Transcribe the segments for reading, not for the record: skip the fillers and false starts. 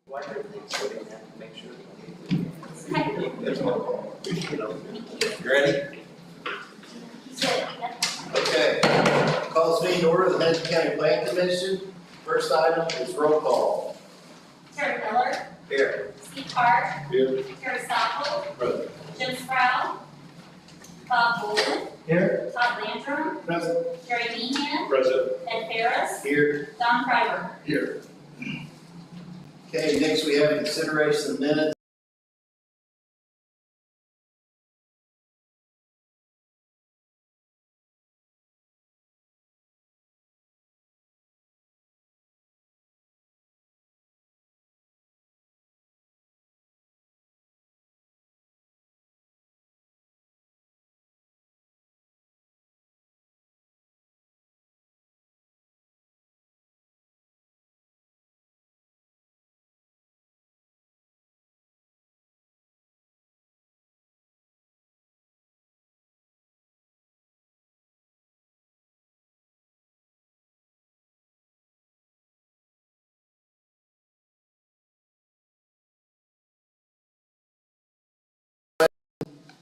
Why do they so they have to make sure You ready? Okay. Calls meeting to order of the Benton County Plan Commission. First item is roll call. Terry Miller, Here. Steve Hart, Here. Terry Stoffel, Present. Jim Sproul, Bob Bolden, Here. Todd Landrum, Present. Jerry Meehan, Present. Ed Harris, Here. Don Freiberg. Here. Okay, next we have consideration of minutes.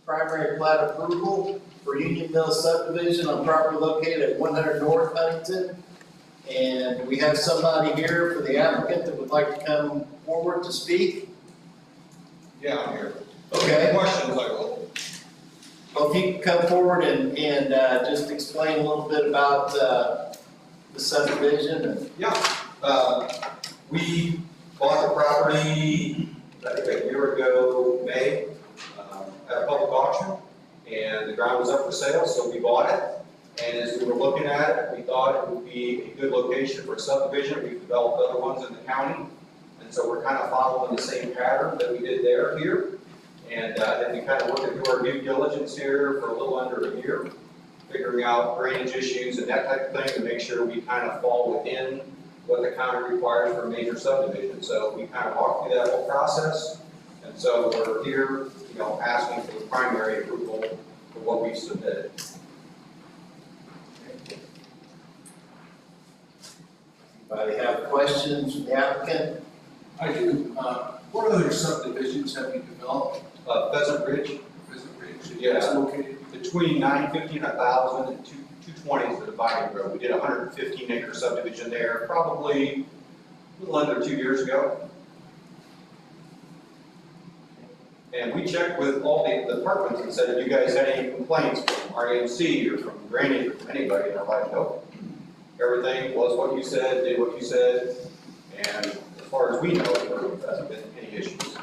Primary plat approval for Union Mill subdivision on property located at 100 North Huntington. And we have somebody here for the applicant that would like to come forward to speak. Yeah, I'm here. Okay. Questions, I will. Well, if you can come forward and just explain a little bit about the subdivision and. Yeah, we bought the property, I think a year ago, May, at a public auction, and the ground was up for sale, so we bought it. And as we were looking at it, we thought it would be a good location for a subdivision. We've developed other ones in the county, and so we're kind of following the same pattern that we did here. And then we kind of worked through our due diligence here for a little under a year, figuring out drainage issues and that type of thing to make sure we kind of fall within what the county requires for a major subdivision. So we kind of walked through that whole process. And so we're here, asking for the primary approval for what we've submitted. Anybody have questions from the applicant? I do. What other subdivisions have you developed? Pheasant Ridge, Pheasant Ridge, Yeah. it's located. between 950 and 1,000 and 220 is the dividing road. We did a 115-acre subdivision there, probably a little under 2 years ago. And we checked with all the departments and said, have you guys had any complaints from RAMC or from drainage or from anybody? And they're like, nope. Everything was what you said, did what you said, and as far as we know, there hasn't been any issues.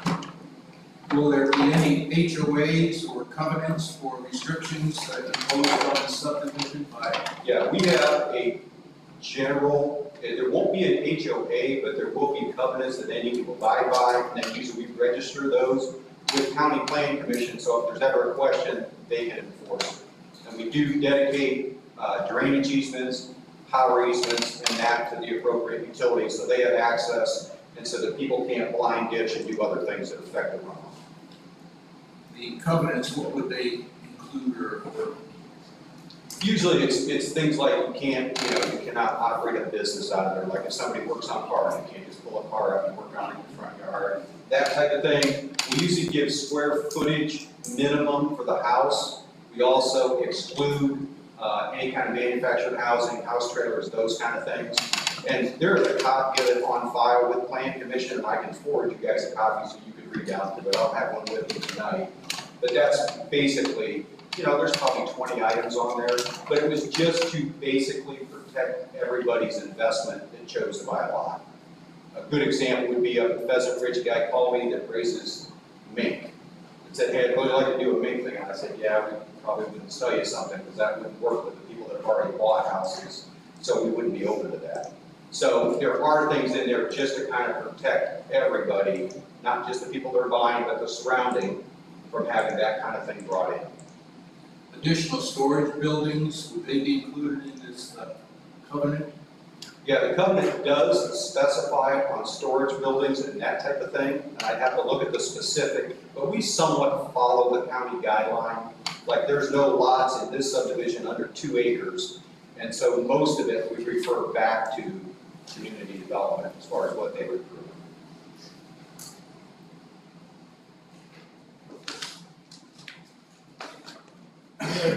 Will there be any HOAs or covenants or restrictions imposed on the subdivision by? Yeah, we have a general, there won't be an HOA, but there will be covenants that they need to abide by, and then usually we register those with County Planning Commission, so if there's ever a question, they can enforce it. And we do dedicate drainage easements, power easements, and that to the appropriate utilities, so they have access, and so that people can't blind ditch and do other things that affect the runoff. The covenants, what would they include or? Usually it's things like you cannot operate a business out of there, like if somebody works on cars, you can't just pull a car up and work on it in your front yard, that type of thing. We usually give square footage minimum for the house. We also exclude any kind of manufactured housing, house trailers, those kind of things. And there's a copy of it on file with Plan Commission, and I can forward you guys a copy so you could read down through it. I'll have one with you tonight. But that's basically, there's probably 20 items on there, but it was just to basically protect everybody's investment that chose to buy a lot. A good example would be a Pheasant Ridge guy called me that raises mink. And said, hey, I'd really like to do a mink thing. And I said, yeah, we probably wouldn't sell you something because that wouldn't work with the people that have already bought houses. So we wouldn't be open to that. So there are things in there just to kind of protect everybody, not just the people that are buying, but the surrounding, from having that kind of thing brought in. Additional storage buildings, would they be included in this covenant? Yeah, the covenant does specify on storage buildings and that type of thing, and I'd have to look at the specific, but we somewhat follow the county guideline. Like there's no lots in this subdivision under 2 acres, and so most of it we refer back to community development as far as what they would approve.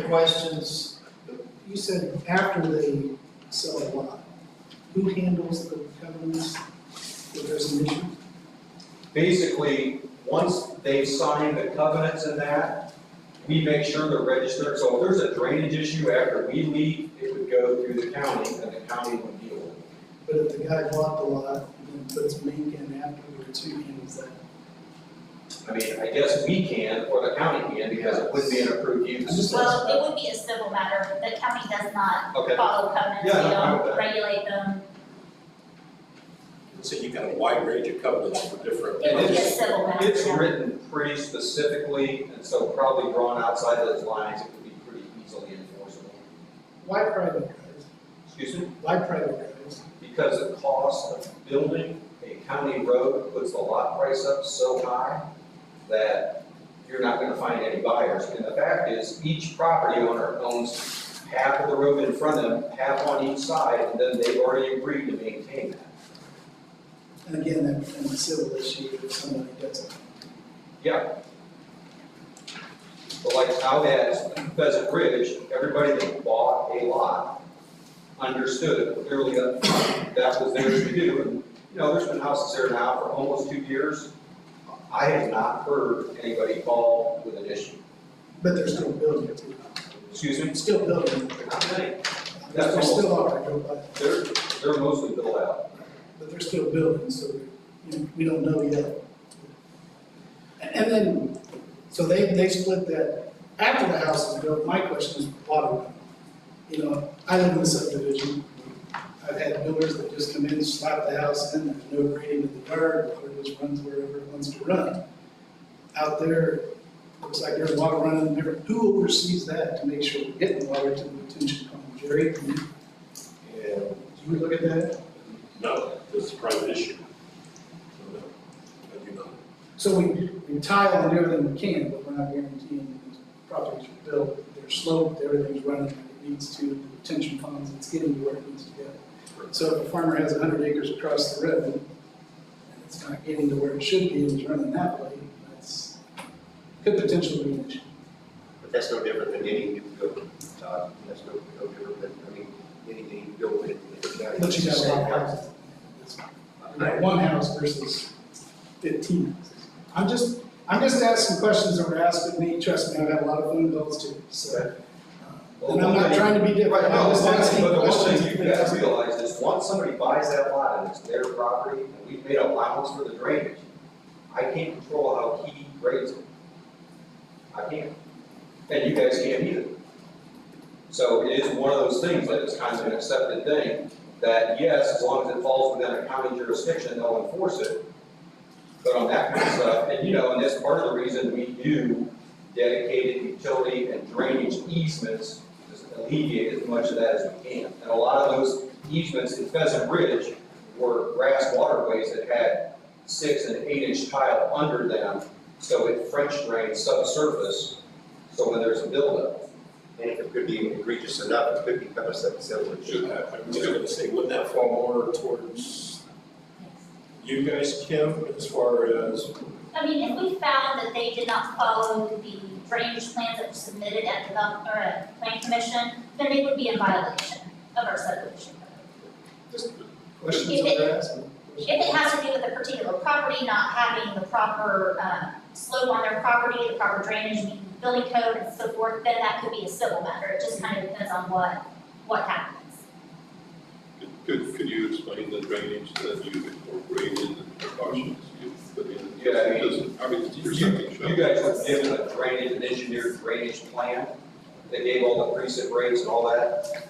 questions? You said after they sell a lot, who handles the covenants if there's an issue? Basically, once they've signed the covenants and that, we make sure they're registered. So if there's a drainage issue after we leave, it would go through the county and the county would deal with it. But if the guy bought the lot and then puts mink in afterwards, who handles that? I mean, I guess we can, or the county can, because it wouldn't be an approved use. Well, it would be a civil matter, the county does not Okay. follow covenants, Yeah, they no, I'm with don't that. regulate them, So you've got a wide range of covenants for different. it would be a It's- civil matter. It's yeah. written pretty specifically, and so probably drawn outside those lines, it could be pretty easily enforceable. Why private drives? Excuse me? Why private drives? Because the cost of building a county road puts the lot price up so high that you're not gonna find any buyers. And the fact is, each property owner owns half of the road in front of them, half on each side, and then they've already agreed to maintain that. And again, that becomes a civil issue if somebody gets it. Yeah. But like out at Pheasant Ridge, everybody that bought a lot understood clearly that that was theirs to do. And, you know, there's been houses there now for almost 2 years. I have not heard anybody call with an issue. But they're still building it too. Excuse me? Still building it. Not many. There still are, I drove by. They're mostly built out. But they're still building, so, you know, we don't know yet. And then, so they split that, after the house is built, my question is water line. You know, I live in a subdivision, I've had builders that just come in, slap the house in, there's no grading in the yard, water just runs wherever it wants to run. Out there, looks like there's water running, who oversees that to make sure we're getting water to the retention pond? Jerry, do And you look at that? no, it's a private issue. So no, I do not. So we tile and everything we can, but we're not guaranteeing these properties are built, they're sloped, everything's running like it needs to, the retention ponds, it's getting to where it needs to go. So if a farmer has 100 acres across the road, and it's not getting to where it should be, and it's running that way, that's, could potentially be an issue. But that's no different than any new building, Todd. That's no different than, I mean, any new building in the county. But you got a lot of houses. You got one house versus 15 houses. I'm just asking questions that were asked of me, trust me, I've had a lot of phone calls too, so. And I'm not trying to be different, Right, I'm no, just asking but the one questions. thing you gotta realize is, once somebody buys that lot and it's their property, and we've made allowance for the drainage, I can't control how he grades it. I can't. And you guys can't either. So it is one of those things that is kind of an accepted thing, that yes, as long as it falls within a county jurisdiction, they'll enforce it. But on that kind of stuff, and you know, and that's part of the reason we do dedicated utility and drainage easements, to alleviate as much of that as we can. And a lot of those easements in Pheasant Ridge were grass waterways that had 6 and 8 inch tile under them, so it French drains subsurface, so when there's a buildup. And if it could be egregious enough, it could become a civil issue. Should have, I'm just gonna say, wouldn't that fall more towards you guys, Kim, as far as, I mean, if we found that they did not follow the drainage plans that were submitted at plan commission, then they would be in violation of our subdivision code. Questions that were asked? If it has to do with a particular property not having the proper slope on their property, the proper drainage, meeting the building code and so forth, then that could be a civil matter. It just kind of depends on what happens. Could you explain the drainage that you incorporated and the precautions you put in? Yeah, I mean, You're You guys were given a drainage, an engineered drainage plan, that gave all the precip rates and all that.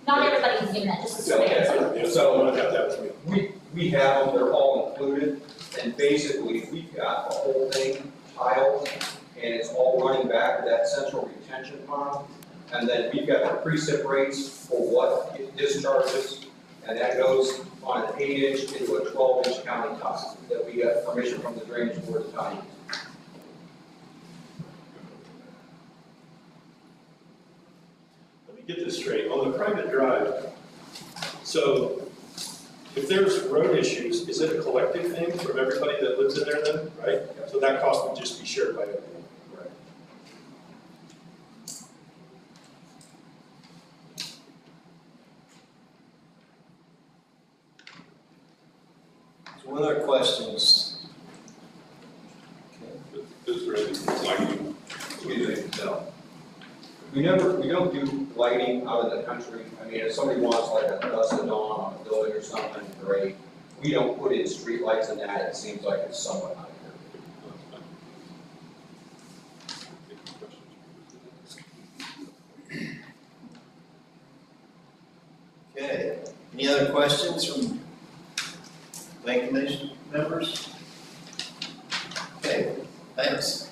Not everybody is doing that, just the surveyors. yeah, so I got that from you. We have them, they're all included, and basically, we've got the whole thing tiled, and it's all running back to that central retention pond. And then we've got the precip rates for what it discharges, and that goes on an 8 inch into a 12 inch county tile, that we got permission from the drainage board to tie in. Let me get this straight, on the private drive, so if there's road issues, is it a collective thing from everybody that lives in there then, right? So that cost would just be shared by everyone. What other questions? Is there anything lighting? No. We don't do lighting out in the country. I mean, if somebody wants like a dusk of dawn on a building or something, great. We don't put in streetlights and that, it seems like it's somewhat out here. Okay, any other questions from Plan Commission members? Okay, thanks.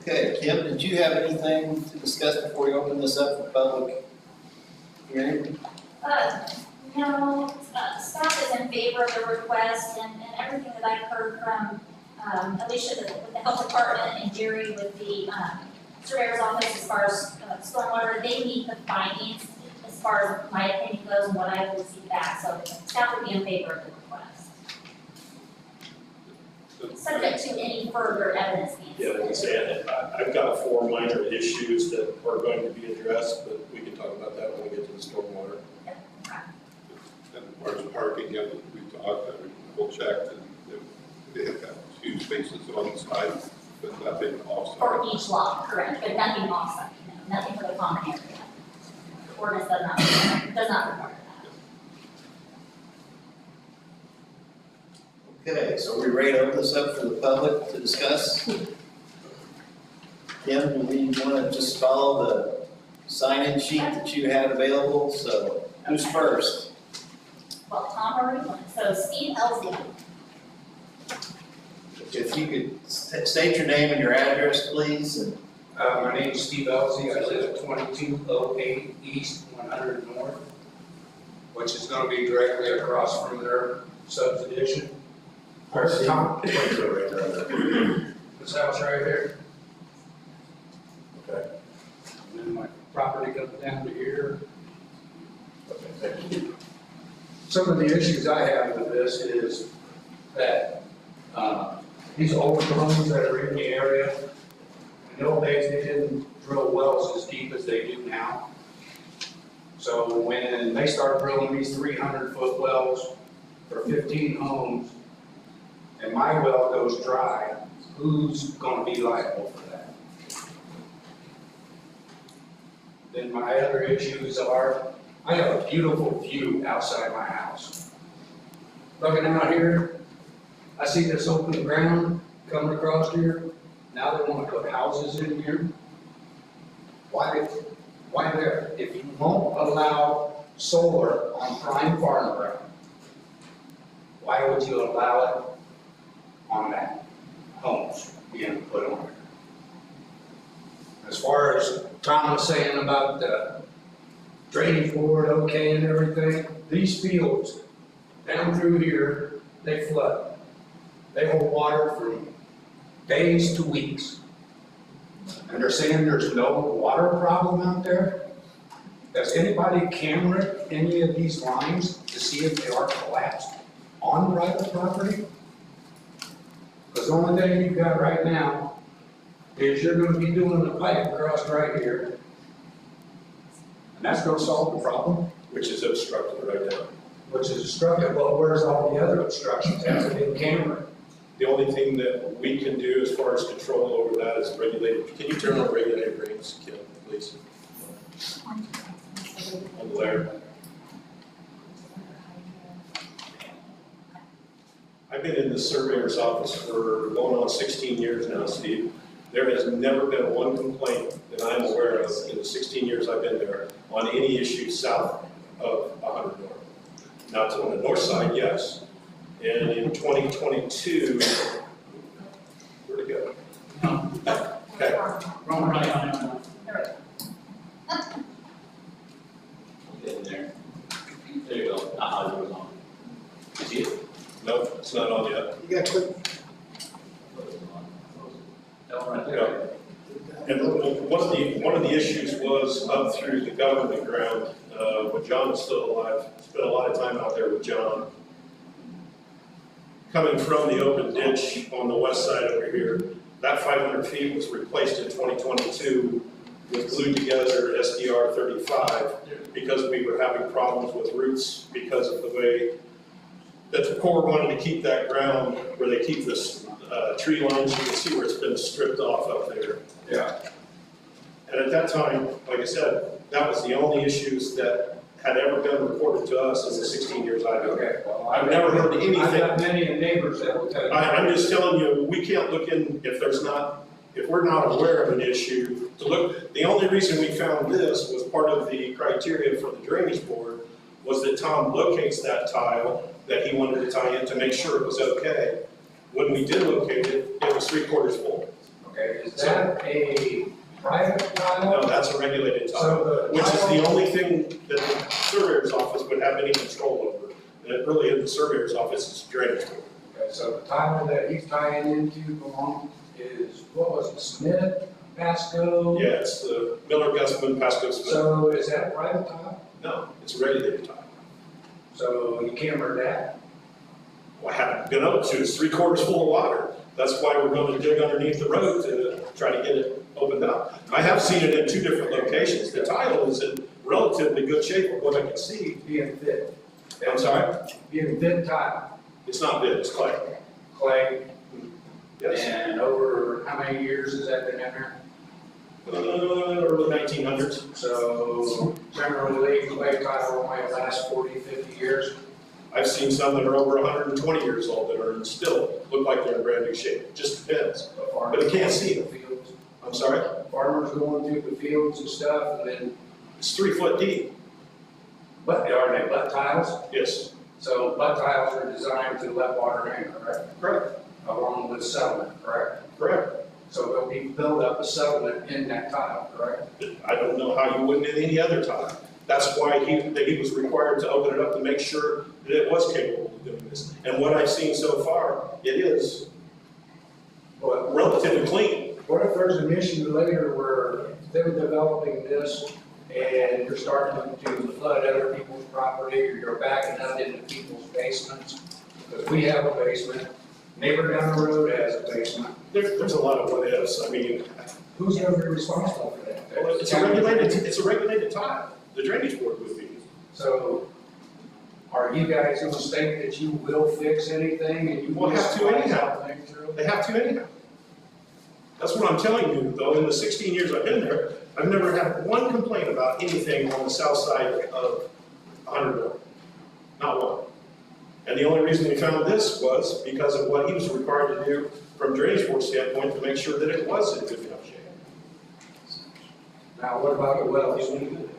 Okay, Kim, did you have anything to discuss before we open this up for public hearing? No, staff is in favor of the request and everything that I've heard from, Alicia with the health department and Jerry with the, surveyor's office as far as stormwater, they meet the findings as far as my opinion goes and what I've received back, so staff would be in favor of the request. Subject to any further evidence being Yeah, like I said, I've got 4 minor issues that are going to be addressed, but we can talk about that when we get to the stormwater. And as far as parking, yeah, we talked, we'll check, and they have got 2 spaces on the side, but nothing off For side. each lot, correct, but nothing off-site, no, nothing for the common area. The ordinance does not require that. Okay, so we ready to open this up for the public to discuss? Kim, do we want to just follow the sign-in sheet that you had available? So who's first? Well, Tom already went, so Steve Elsie, If you could state your name and your address, please, and My name is Steve Elsie, I live at 2208 East 100 North, which is gonna be directly across from their subdivision. Where's Tom? This house right here. Okay. And then my property comes down to here. Okay, thank you. Some of the issues I have with this is that, these old homes that are in the area, in the old days, they didn't drill wells as deep as they do now. So when they start drilling these 300-foot wells for 15 homes, and my well goes dry, who's gonna be liable for that? Then my other issues are, I have a beautiful view outside my house. Looking out here, I see this open ground coming across here. Now they wanna put houses in here. Why there? If you won't allow solar on prime farm ground, why would you allow it on that homes being put on there? As far as Tom was saying about the drainage board, okay and everything, these fields down through here, they flood. They hold water from days to weeks. And they're saying there's no water problem out there? Does anybody camera any of these lines to see if they are collapsed on private property? Because the only thing you've got right now is you're gonna be doing the pipe across right here. And that's gonna solve the problem, Which is obstructed right now. which is obstructed. Well, where's all the other obstructions? Hasn't been camera. The only thing that we can do as far as control over that is regulated. Can you turn on regulated rates, Kim, please? On Blair. I've been in the surveyor's office for going on 16 years now, Steve. There has never been one complaint that I'm aware of in the 16 years I've been there on any issue south of 100 North. Now, it's on the north side, yes. And in 2022, where'd it go? Okay. Wrong, right. there Get in there. There you go. Aha, it was on. You see it? Nope, it's not on yet. You got click. That one right there. Yeah. And one of the issues was up through the government ground, when John was still alive, spent a lot of time out there with John. Coming from the open ditch on the west side over here, that 500 feet was replaced in 2022 with glued together SDR 35 because we were having problems with roots because of the way that the Corps wanted to keep that ground where they keep this tree lines. You can see where it's been stripped off up there. Yeah. And at that time, like I said, that was the only issues that had ever been reported to us in the 16 years I've been here. Okay, well, I've never heard anything. I've got many neighbors that will tell you. I'm just telling you, we can't look in if we're not aware of an issue to look. The only reason we found this was part of the criteria for the drainage board was that Tom locates that tile that he wanted to tie in to make sure it was okay. When we did locate it, it was 3/4 full. Okay, is that a private tile? No, that's a regulated tile, So the which is tile- the only thing that the surveyor's office would have any control over. And it really in the surveyor's office is drainage board. Okay, so the tile that he's tying into is, what was it, Smith, Pasco? Yeah, it's the Miller Gusman Pasco Smith. So is that a private tile? No, it's a regulated tile. So you cambered that? Well, I haven't been up to, it's 3/4 full of water. That's why we're going to dig underneath the road to try to get it opened up. I have seen it in 2 different locations. The tile is in relatively good shape of what I can see. Being fit. I'm sorry? Being fit tile, It's not good, it's clay. clay, Yes. and over how many years has that been in there? Early 1900s. So generally, clay tile might last 40, 50 years. I've seen some that are over 120 years old that are still look like they're in brand new shape. It just depends. But you can't see the fields. I'm sorry? Farmers going through the fields and stuff, and then, It's 3 foot deep. but are they butt tiles? Yes. So butt tiles are designed to let water in, correct? Correct. Along with sediment, correct? Correct. So there'll be buildup of sediment in that tile, correct? I don't know how you wouldn't in any other tile. That's why he was required to open it up to make sure that it was capable of doing this. And what I've seen so far, it is But relatively clean. what if there's an issue later where they're developing this and you're starting to flood other people's property, or you're backing up into people's basements? Because we have a basement, neighbor down the road has a basement. There's a lot of what ifs. I mean, Who's gonna be responsible for that? it's a regulated tile. The drainage board would be. So are you guys gonna state that you will fix anything and you We'll will have to supply anyhow. something through? They have to anyhow. That's what I'm telling you, though, in the 16 years I've been there, I've never had one complaint about anything on the south side of 100 North. Not one. And the only reason we found this was because of what he was required to do from drainage board standpoint to make sure that it was in good enough shape. Now, what about the wells?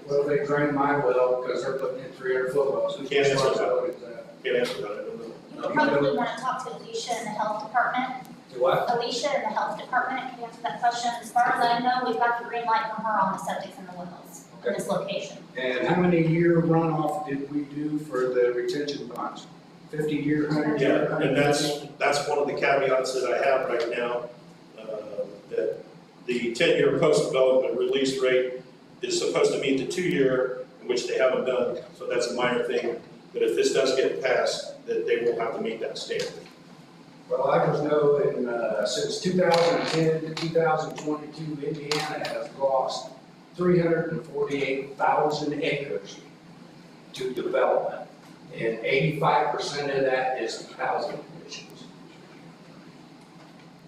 What if they drain my well because they're putting in 300-foot wells? Whose Can't answer that. responsibility is that? Can't answer that, I don't know. You probably want to talk to Alicia in the health department. Do what? Alicia in the health department can answer that question. As far as I know, we've got the green light from her on the septic and the wells in this location. And how many year runoff did we do for the retention ponds? 50 year, 100 year? Yeah, and that's one of the caveats that I have right now, that the 10-year post-development release rate is supposed to meet the 2-year, in which they haven't done. So that's a minor thing, but if this does get passed, that they will have to meet that standard. Well, I just know since 2010 to 2022, Indiana has lost 348,000 acres to development. And 85% of that is housing conditions.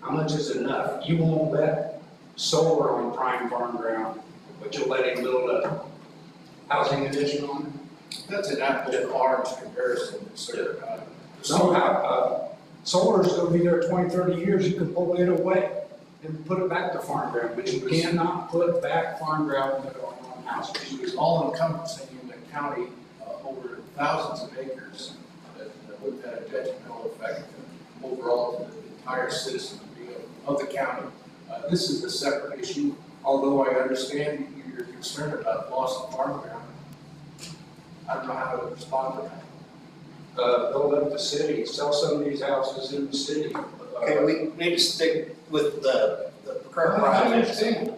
How much is enough? You won't let solar on prime farm ground, but you'll let him build a housing addition on it? That's an apple to orange comparison, sir. No, solar's gonna be there 20, 30 years, you can pull it away and put it back to farm ground, but you cannot put back farm ground on houses. It was all encompassing in the county, over thousands of acres that would have had a detrimental effect overall to the entire citizenry of the county. This is a separate issue, although I understand you're concerned about loss of farm ground. I don't know how to respond to that. Build up the city, sell some of these houses in the city. Okay, we need to stick with the current I project. understand.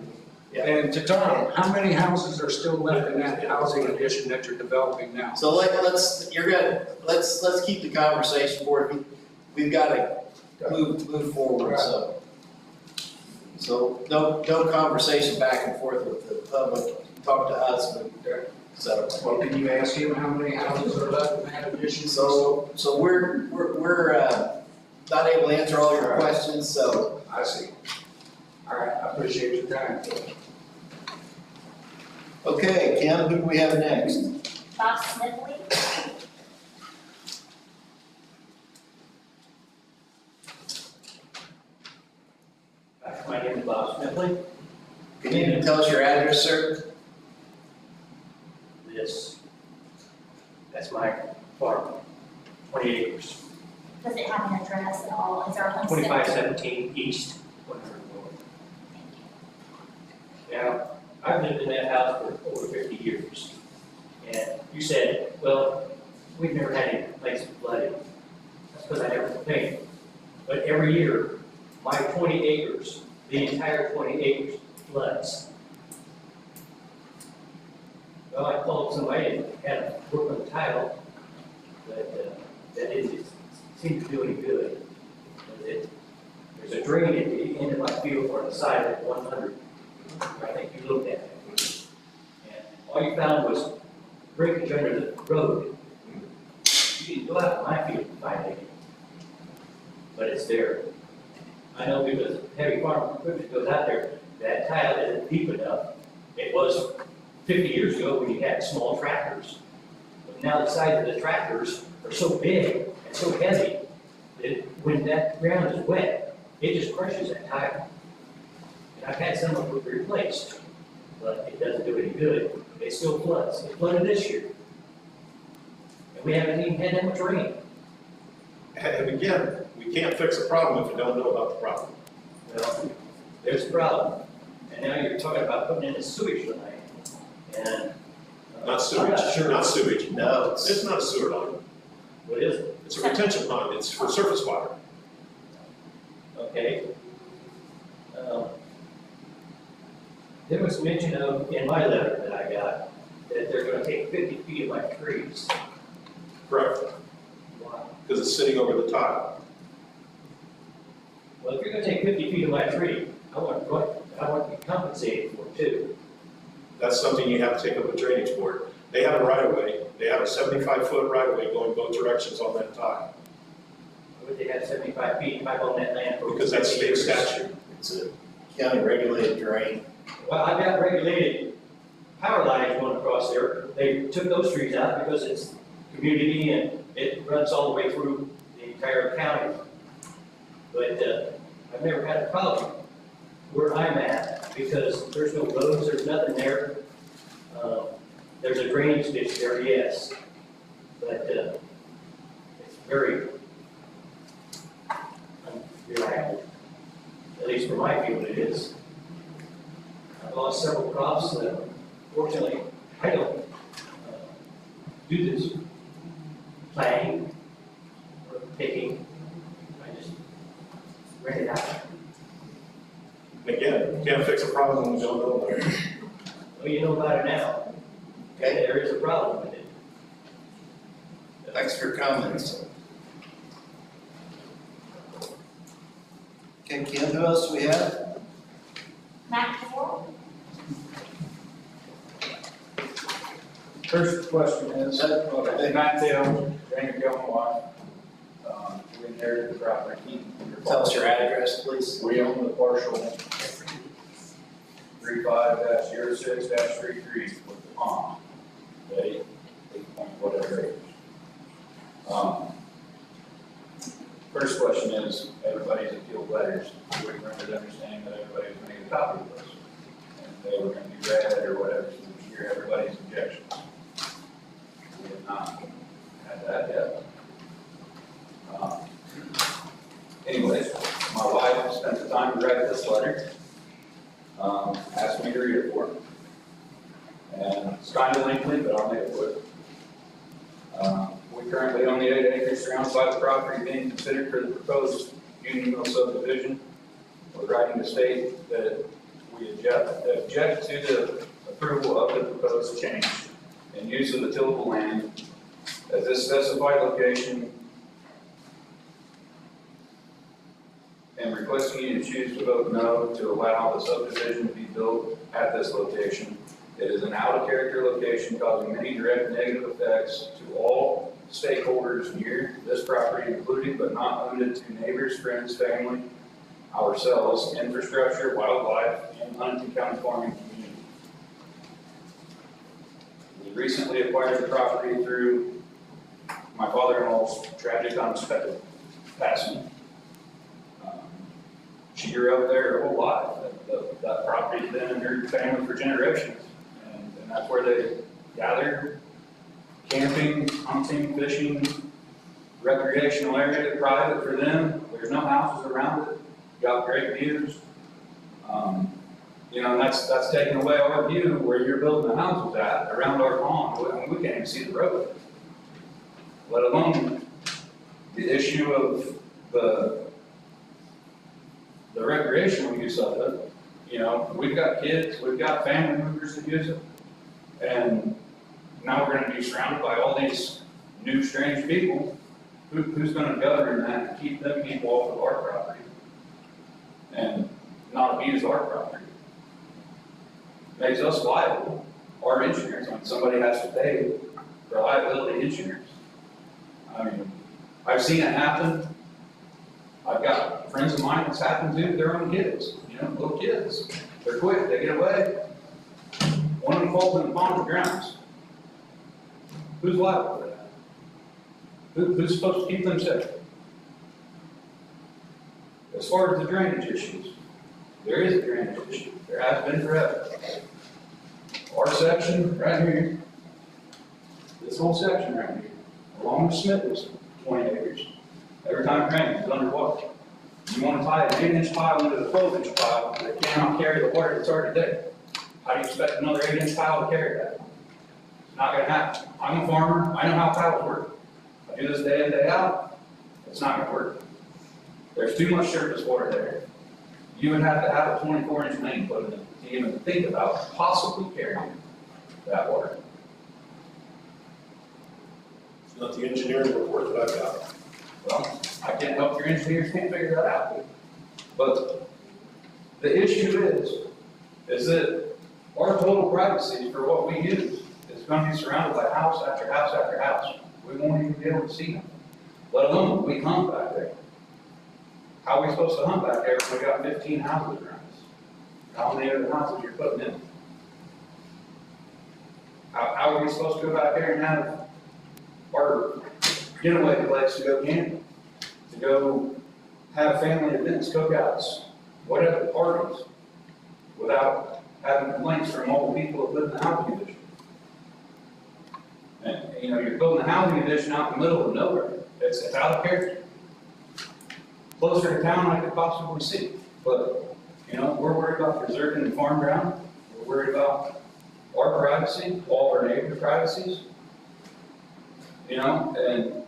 And to Tom, how many houses are still left in that housing addition that you're developing now? So let's keep the conversation forward. We've got to move forward, so. So no conversation back and forth with the public, talk to us, but, so. Well, can you ask him how many houses are left in that addition? So we're not able to answer all your questions, so. I see. All right, I appreciate your time. Okay, Kim, who do we have next? Bob Smithley. My name is Bob Smithley. Can you tell us your address, sir? That's my farm, 20 acres, Does it have an address at all? Is our home? 2517 East, 100 North. Now, I've lived in that house for over 50 years. And you said, well, we've never had any place flooded. That's because I never complained. But every year, my 20 acres, the entire 20 acres floods. Well, I called somebody and had them work on the tile, but that didn't seem to do any good. There's a drain at the end of my field or on the side of 100. I think you looked at it. And all you found was breakage under the road. You didn't go out in my field and find it, but it's there. I know because heavy farm equipment goes out there, that tile isn't deep enough. It was 50 years ago when you had small tractors. But now the size of the tractors are so big and so heavy that when that ground is wet, it just crushes that tile. And I've had some of it replaced, but it doesn't do any good. It still floods. It flooded this year. And we haven't even had that much rain. And again, we can't fix a problem if we don't know about the problem. Well, there's a problem. And now you're talking about putting in a sewage line. And Not I'm not sewage, sure. not sewage. No, It's not a sewer line. What is it? It's a retention pond. It's for surface water. Okay. There was mention of, in my letter that I got, that they're gonna take 50 feet of my trees. Correct. Why? Because it's sitting over the tile. Well, if you're gonna take 50 feet of my tree, I want to be compensated for it too. That's something you have to take up with drainage board. They have a right of way. They have a 75-foot right of way going both directions on that tile. Would they have 75 feet if I own that land for Because that's 50 state years? statute. it's a county regulated drain. Well, I've got regulated power lines going across there. They took those trees out because it's community and it runs all the way through the entire county. But I've never had a problem where I'm at because there's no roads, there's nothing there. There's a drainage ditch there, yes, but it's very unreliable. At least for my field it is. I've lost several crops. Fortunately, I don't do this planting or picking. I just rent it out. And again, you can't fix a problem when you don't know about it. Well, you know about it now. Okay. There is a problem with it. Thanks for your comments. Okay, Kim, who else do we have? Matt Carroll. First question is, Okay. Matt Taylor, Raymond Gilmore, we inherited the property. Tell us your address, please. We own the partial 35-06-33 with the pond, okay, 8 whatever acres. First question is, everybody's appealed letters, we were under the understanding that everybody was going to get a copy of those. And they were going to be read or whatever, so we hear everybody's objections. We have not had that yet. Anyways, my wife spent the time to write this letter, asked me to read it for her. And it's kind of lengthy, but I'll make it quick. We currently own the 8 acres surrounded by the property being considered for the proposed Union Mill subdivision. We're writing to state that we object to the approval of the proposed change and use of the tillable land at this specified location and requesting you to choose to vote no to allow the subdivision to be built at this location. It is an out-of-character location causing many direct negative effects to all stakeholders near this property, including but not limited to neighbors, friends, family, ourselves, infrastructure, wildlife, and Huntington County farming community. We recently acquired the property through my father-in-law's tragic unexpected passing. She grew up there her whole life. That property's been in her family for generations. And that's where they gathered, camping, hunting, fishing, recreational area, private for them. There's no houses around it. Got great views. You know, and that's taking away our view where you're building the houses at, around our pond. We can't even see the road. Let alone the issue of the recreational use of it. You know, we've got kids, we've got family members that use it. And now we're gonna be surrounded by all these new strange people. Who's gonna govern that and keep them people off of our property? And not abuse our property? Makes us liable, our insurance, when somebody has to pay for liability insurance. I mean, I've seen it happen. I've got friends of mine that's happened to their own kids, you know, little kids. They're quick, they get away. One of them falls in the pond and drowns. Who's liable for that? Who's supposed to keep them safe? As far as the drainage issues, there is a drainage issue. There has been forever. Our section right here, this whole section right here, along with Smith was 20 acres. Every time it rains, it's underwater. You want to tie an 8-inch pile into the 12-inch pile that cannot carry the water that's already there. How do you expect another 8-inch pile to carry that? It's not going to happen. I'm a farmer. I know how piles work. I do this day in, day out. It's not going to work. There's too much surface water there. You would have to have a 24-inch main put in to even think about possibly carrying that water. It's not the engineering report that I've got. Well, I can't help your engineers can't figure that out. But the issue is that our total privacy for what we use is going to be surrounded by house after house after house. We won't even be able to see them, let alone we hunt back there. How are we supposed to hunt back there if we got 15 houses around us? How many other houses you're putting in? How are we supposed to go back there and have our getaway place to go camping, to go have family events, cookouts, whatever, parties, without having complaints from all the people that live in the housing division? And, you know, you're building a housing division out in the middle of nowhere. It's out of character. Closer to town I could possibly see, but, you know, we're worried about preserving the farm ground. We're worried about our privacy, all our neighbors' privacies. You know, and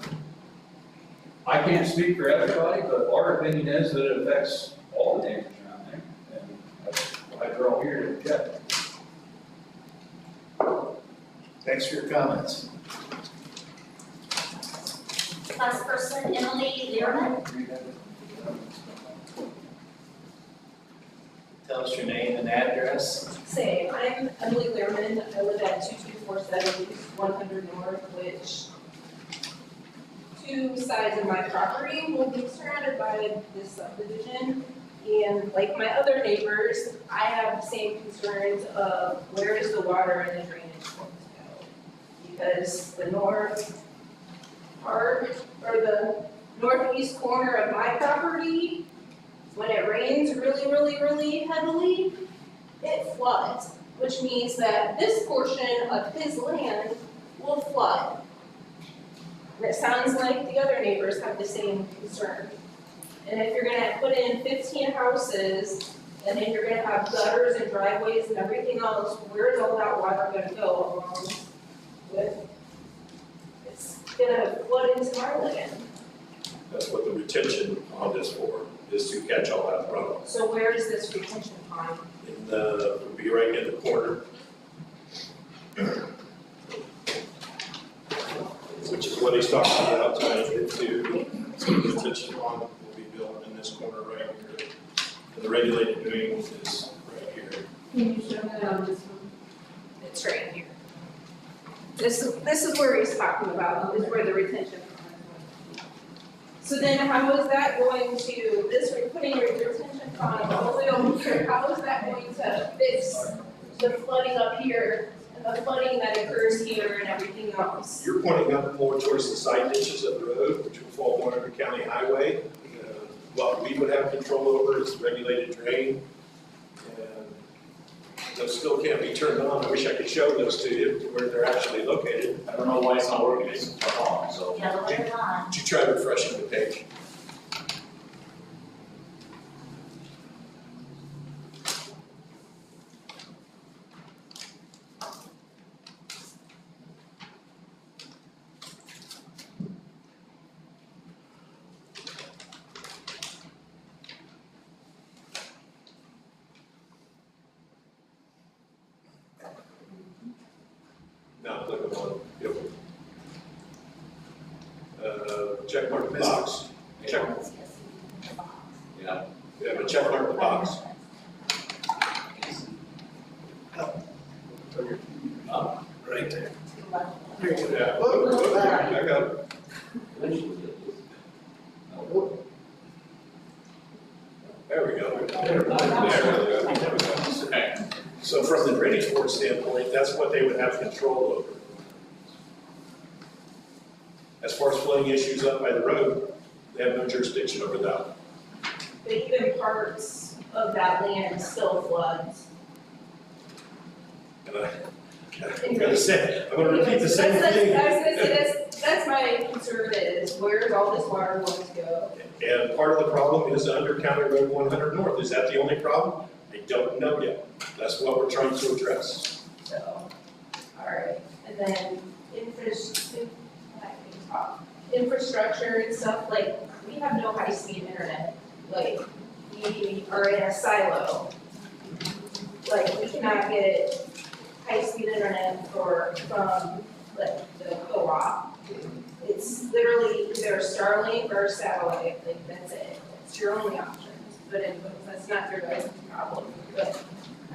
I can't speak for everybody, but our opinion is that it affects all the neighbors around there, and that's why we're all here to object. Thanks for your comments. Last person, Emily Learman. Tell us your name and address. Say, I'm Emily Learman. I live at 2247 East 100 North, which two sides of my property will be surrounded by this subdivision. And like my other neighbors, I have the same concerns of where is the water and the drainage going to go? Because the north part, or the northeast corner of my property, when it rains really heavily, it floods, which means that this portion of his land will flood. And it sounds like the other neighbors have the same concern. And if you're gonna put in 15 houses, and then you're gonna have gutters and driveways and everything else, where's all that water gonna go along with? It's gonna flood into my land. That's what the retention pond is for, is to catch all that runoff. So where is this retention pond? Would be right in the corner. Which is what he's talking about tonight, into the retention pond will be built, and this corner right here. And the regulated drain is right here. Can you show that on this one? It's right here. This is where he's talking about, is where the retention pond is going to be. So then how is that going to, we're putting your retention pond all the way over here, how is that going to fix the flooding up here and the flooding that occurs here and everything else? You're pointing up more towards the side ditches of the road, which would fall more under county highway. What we would have control over is regulated drain. And those still can't be turned on. I wish I could show those to you, where they're actually located. I don't know why it's not working, it's wrong, so. Yeah, the letter's on. Would you try refreshing the page? Now click on, yep. Check mark the box. Check, Yeah. yeah, but check mark the box. Right there. Yeah, look, I got it. Eventually, There we go. There we go. okay. So from the drainage board standpoint, that's what they would have control over. As far as flooding issues up by the road, they have no jurisdiction over that. But even parts of that land still floods. And I'm gonna say, I'm gonna repeat the same thing. I was gonna say, that's my concern is, where's all this water going to go? And part of the problem is under County Road 100 North. Is that the only problem? I don't know yet. That's what we're trying to address. So, alright, and then infrastructure and stuff, like, we have no high-speed internet. Like, we are in a silo. Like, we cannot get high-speed internet from, like, the co-op. It's literally either Starlink or satellite, like, that's it. It's your only options, but that's not your guys' problem. But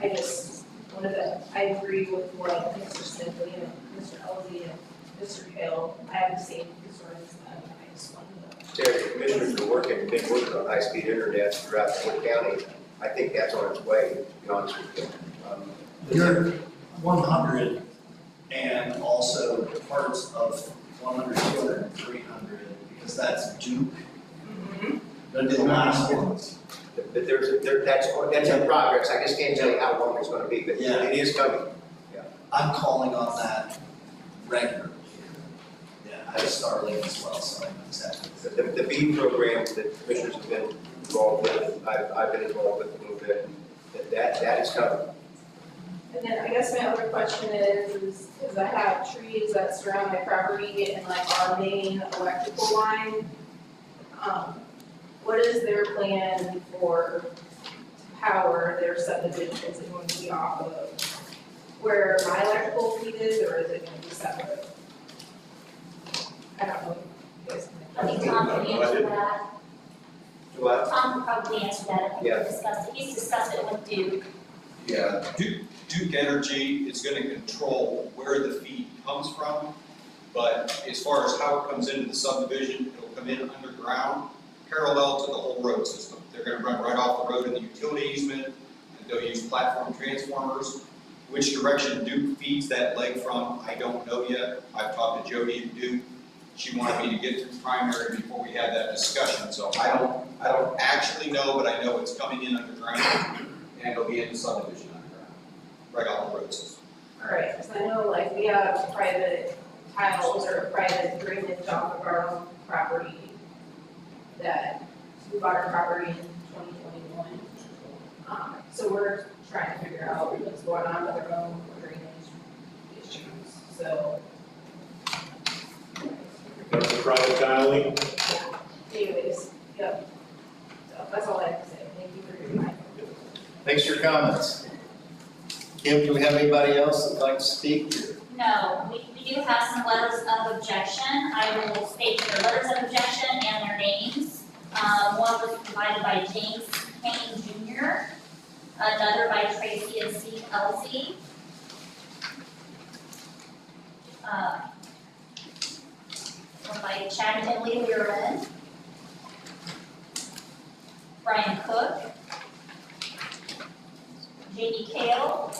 I just wanted to, I agree with what Mr. Smith and Mr. Elzey and Mr. Hill, I have the same concerns that I just wanted to. Terry, commissioners are been working on high-speed internet throughout Fort County. I think that's on its way, to be honest with you. You're 100 and also parts of 100, 200, and 300, because that's Duke. But the last ones. But that's in progress. I just can't tell you how long it's gonna be, but Yeah. it is coming. I'm calling on that regularly. Yeah, I have Starlink as well, so I know exactly. The BEAD program that commissioners have been involved with, I've been involved with a little bit, that is coming. And then I guess my other question is I have trees that surround my property and like our main electrical line. What is their plan for power their subdivision? Is it going to be off of where my electrical feed is, or is it going to be separate? I don't know. You guys I think Tom can answer that. What? Tom can probably answer that, I think Yeah. we discussed it, he's discussed it with Duke. Yeah, Duke Energy is gonna control where the feed comes from, but as far as how it comes into the subdivision, it'll come in underground, parallel to the whole road system. They're gonna run right off the road in the utility easement, and they'll use platform transformers. Which direction Duke feeds that leg from, I don't know yet. I've talked to Jody at Duke. She wanted me to get to the primary before we had that discussion, so I don't actually know, but I know it's coming in underground, and it'll be in the subdivision underground, right off the road system. Alright, because I know like we have private tiles or private drainage off of our own property that we bought our property in 2021. So we're trying to figure out what's going on with our own drainage issues, so. That's the private tiling. Anyways, yep. So that's all I have to say, thank you for your time. Thanks for your comments. Kim, do we have anybody else that'd like to speak? No, we do have some letters of objection. I will state their letters of objection and their names. One was provided by James Kane Jr., another by Tracy and Steve Elsey. One by Chad and Lee Learman, Brian Cook, J.D. Kale,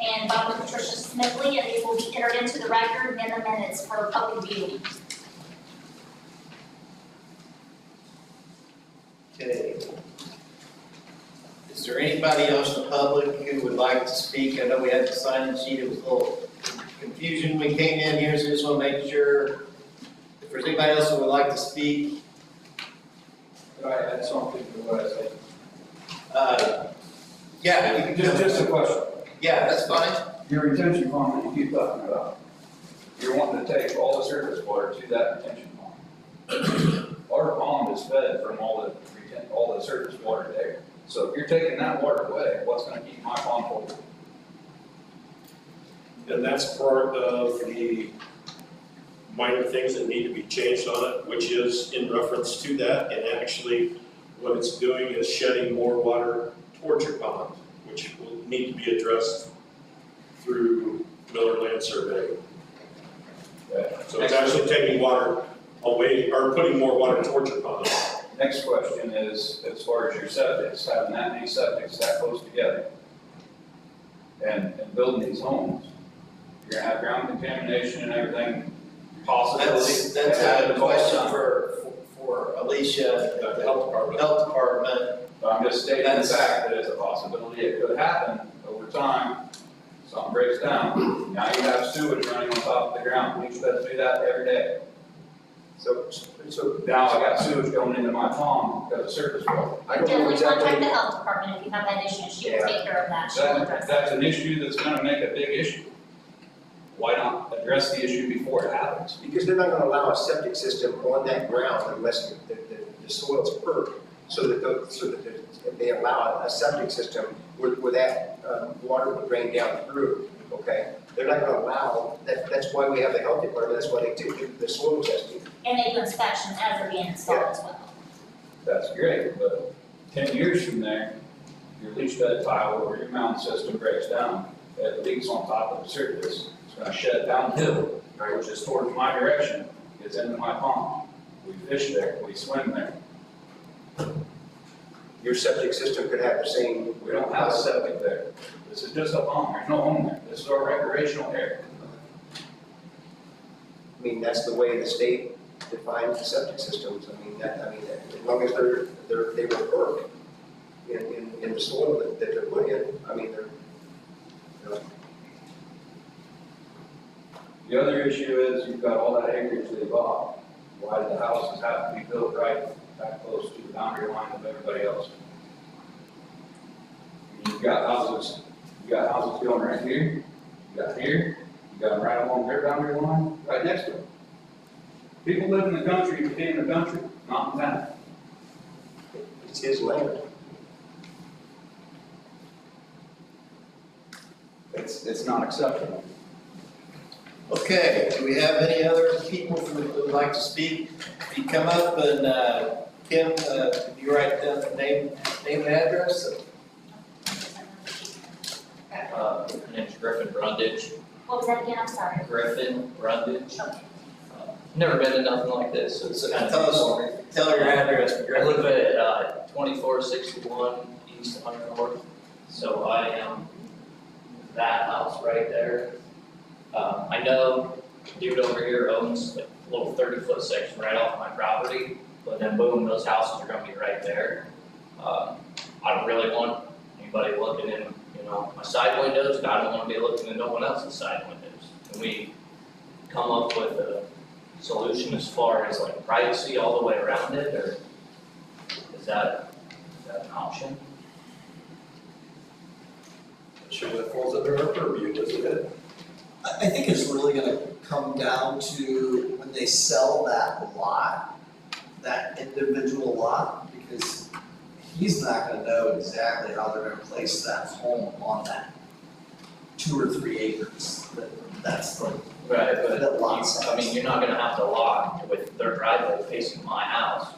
and Bob and Patricia Smithley, and these will be entered into the record in the minutes for public viewing. Okay. Is there anybody else in the public who would like to speak? I know we had the sign-in sheet, it was a little confusion when we came in here, so just want to make sure. If there's anybody else who would like to speak, Could I add something to what I said? yeah, you can Just a question. Yeah, that's fine. Your retention pond that you keep talking about, you're wanting to take all the surface water to that retention pond. Our pond is fed from all the surface water there. So if you're taking that water away, what's gonna keep my pond full? And that's part of the minor things that need to be changed on it, which is in reference to that. And actually, what it's doing is shedding more water towards your pond, which will need to be addressed through Miller Land Survey. So it's actually taking water away, or putting more water towards your pond. Next question is, as far as your septics, having that many septics that close together and building these homes, you're gonna have ground contamination and everything, possibility. That's a question for Alicia at the health department. But I'm just stating the That's- fact that it's a possibility, it could happen over time, something breaks down. Now you have sewage running on top of the ground, we should do that every day. So Now I got sewage going into my pond because of surface water. I don't know Definitely contact exactly. the health department if you have that issue, and she will take care of that, she will address That's an issue that's gonna make a big issue. Why not address the issue before it happens? Because they're not gonna allow a septic system on that ground unless the soil's perked, so that they allow a septic system where that water will drain down through, okay? They're not gonna allow, that's why we have the health department, that's why they do the soil testing. And they do inspections as they're being installed as well. That's great, but 10 years from there, your leach bed tile or your mound system breaks down, it leaks on top of the surface, it's gonna shed downhill, which is towards my direction, gets into my pond. We fish there, we swim there. Your septic system could have the same. We don't have a septic there. This is just a pond, there's no home there. This is our recreational area. I mean, that's the way the state defines the septic systems. As long as they were perked in the soil that they're put in, The other issue is you've got all that acreage they bought. Why did the houses have to be built right that close to the boundary line of everybody else? You've got houses going right here, you got here, you got them right along their boundary line, right next to them. People live in the country, you stay in the country, not in town. it's his land. It's not acceptable. Okay, do we have any other people who would like to speak? If you come up and, Kim, if you write down the name and address? My name's Griffin Brundage. What was that again, I'm sorry? Griffin Brundage. Okay. Never been to nothing like this, so it's kind of new for me. Tell her your address. I live at 2461 East 100 North, so I am that house right there. I know dude over here owns like a little 30-foot section right off my property, but then boom, those houses are gonna be right there. I don't really want anybody looking in, my side windows, and I don't wanna be looking in no one else's side windows. Can we come up with a solution as far as like privacy all the way around it, or is that an option? Sure, that falls under our purview, doesn't it? I think it's really gonna come down to when they sell that lot, that individual lot, because he's not gonna know exactly how they're gonna place that home on that 2 or 3 acres. That's the, Right, but that lot size. you're not gonna have the lot with their driveway facing my house.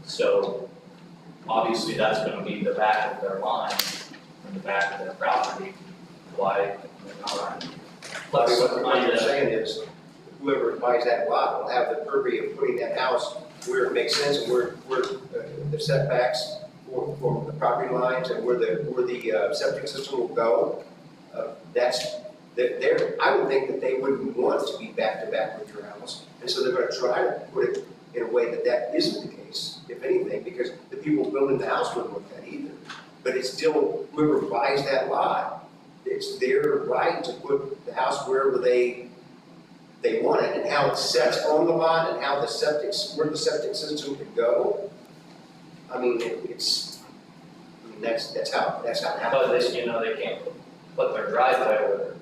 So obviously that's gonna be the back of their line, and the back of their property, why they're not. Plus, What you're saying is, whoever buys that lot will have the purview of putting that house where it makes sense and where the setbacks for the property lines and where the septic system will go. I would think that they wouldn't want to be back to back with your house. And so they're gonna try to put it in a way that isn't the case, if anything, because the people building the house wouldn't want that either. But it's still, whoever buys that lot, it's their right to put the house wherever they want it, and how it sets on the lot, and how where the septic system could go. I mean, that's how it happens. But this, you know, they can't put their driveway where they're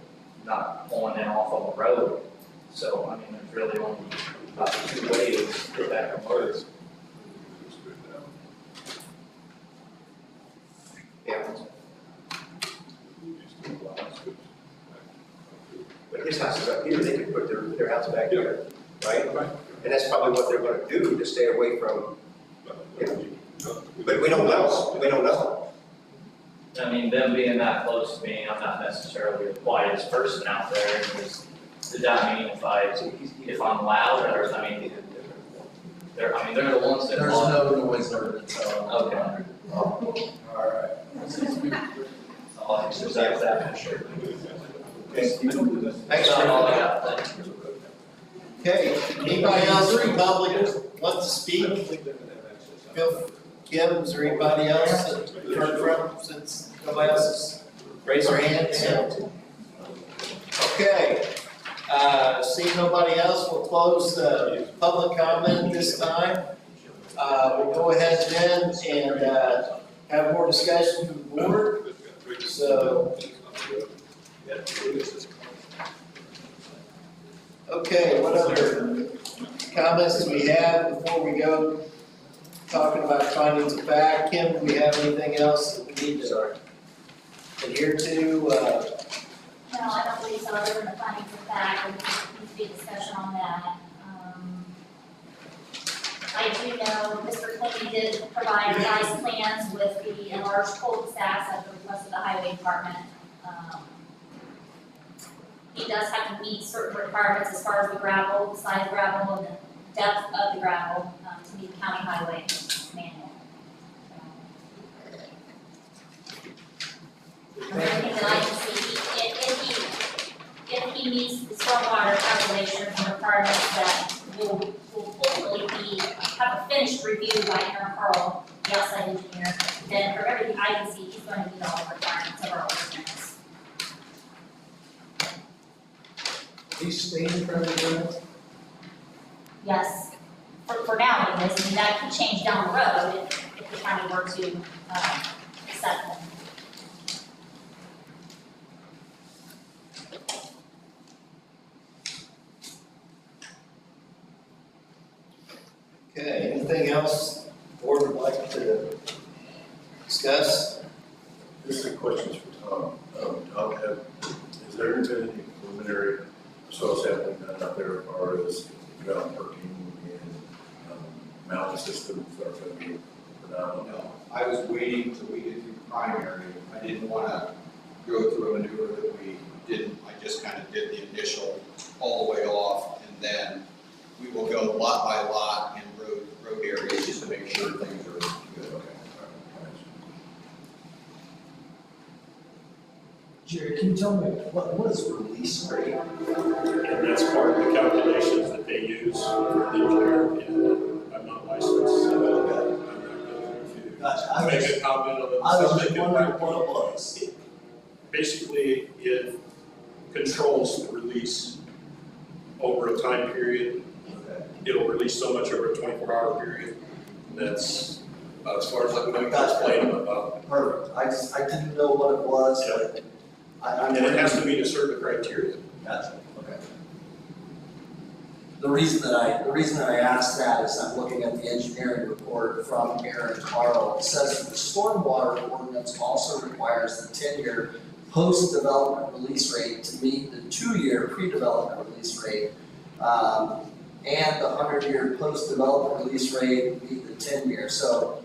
not pulling in off of a road. So, I mean, there's really only about 2 ways that can work. Yeah. But his house is up here, they could put their house back here, right? Right. And that's probably what they're gonna do to stay away from, but we don't know. I mean, them being that close to me, I'm not necessarily the quietest person out there. Does that mean if I'm loud, or, I mean, they're the ones that. There's no noise ordinance. Okay. Alright. I'll exercise that for sure. Thanks, That's all I got, thanks. Okay, anybody else in public want to speak? Kim, is there anybody else that you heard from since nobody else has raised their hand? Okay, seeing nobody else, we'll close the public comment this time. We'll go ahead then and have more discussion from the board. So, okay, what other comments do we have before we go talking about findings of fact? Kim, do we have anything else that we need to adhere to? No, I don't believe so, other than the findings of fact, there needs to be a discussion on that. I do know Mr. Clinton did provide revised plans with the enlarged cul-de-sacs at the request of the highway department. He does have to meet certain requirements as far as the gravel, the size of gravel, and the depth of the gravel, to meet the county highway manual. Everything that I can see, if he meets the stormwater calculations and requirements that will hopefully have a finished review by Aaron Carl, the outside engineer, then for everything I can see, he's going to meet all the requirements of our ordinance. He's staying in front of the ordinance? Yes, for now anyways, I mean, that could change down the road if the county were to, accept them. Okay, anything else the board would like to discuss? This is a question for Tom. Tom, has there been any preliminary soil sampling done out there as far as ground working and mountain systems that are going to be predominant? No, I was waiting till we get through primary. I didn't wanna go through a maneuver that we didn't. I just kind of did the initial all the way off, and then we will go lot by lot and road areas just to make sure things are good. Okay. Jerry, can you tell me, what is release rate? And that's part of the calculations that they use for the engineer, and I'm not licensed, so I'm not going to make a comment on it. I was just wondering what it was. Basically, it controls the release over a time period. It'll release so much over a 24-hour period. That's about as far as I'm going to explain about. Perfect, I didn't know what it was, but I'm. And it has to meet a certain criteria. Gotcha, okay. The reason that I asked that is I'm looking at the engineering report from Aaron Carl. It says the stormwater ordinance also requires the 10-year post-development release rate to meet the 2-year pre-development release rate. and the 100-year post-development release rate beat the 10-year, so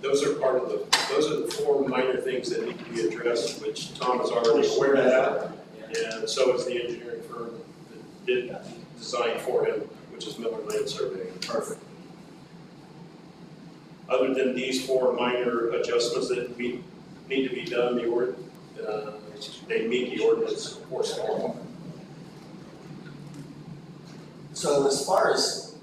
Those are those are the 4 minor things that need to be addressed, which Tom is already aware of. And so is the engineering firm that did design for him, which is Miller Land Surveying. perfect. Other than these 4 minor adjustments that need to be done, they meet the ordinance for stormwater. So as far as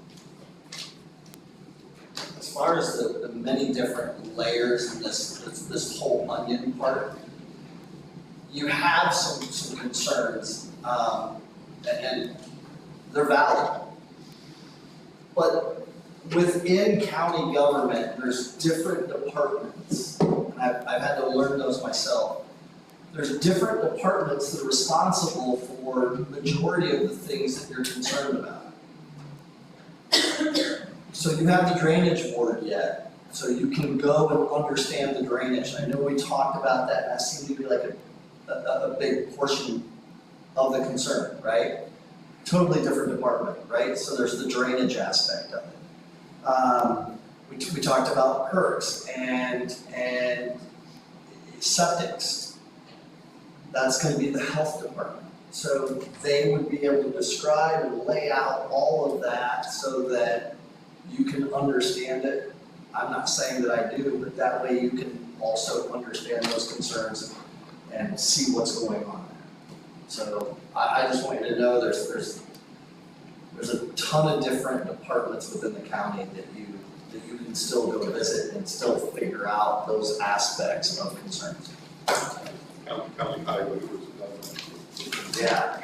the many different layers in this whole onion part, you have some concerns, and they're valid. But within county government, there's different departments, and I've had to learn those myself. There's different departments that are responsible for the majority of the things that you're concerned about. So you have the drainage board yet, so you can go and understand the drainage. I know we talked about that, and that seemed to be like a big portion of the concern, right? Totally different department, right? So there's the drainage aspect of it. We talked about perks and septics. That's going to be the health department. So they would be able to describe and lay out all of that so that you can understand it. I'm not saying that I do, but that way you can also understand those concerns and see what's going on there. So I just want you to know there's a ton of different departments within the county that you can still go visit and still figure out those aspects of concerns. County highway was another. Yeah.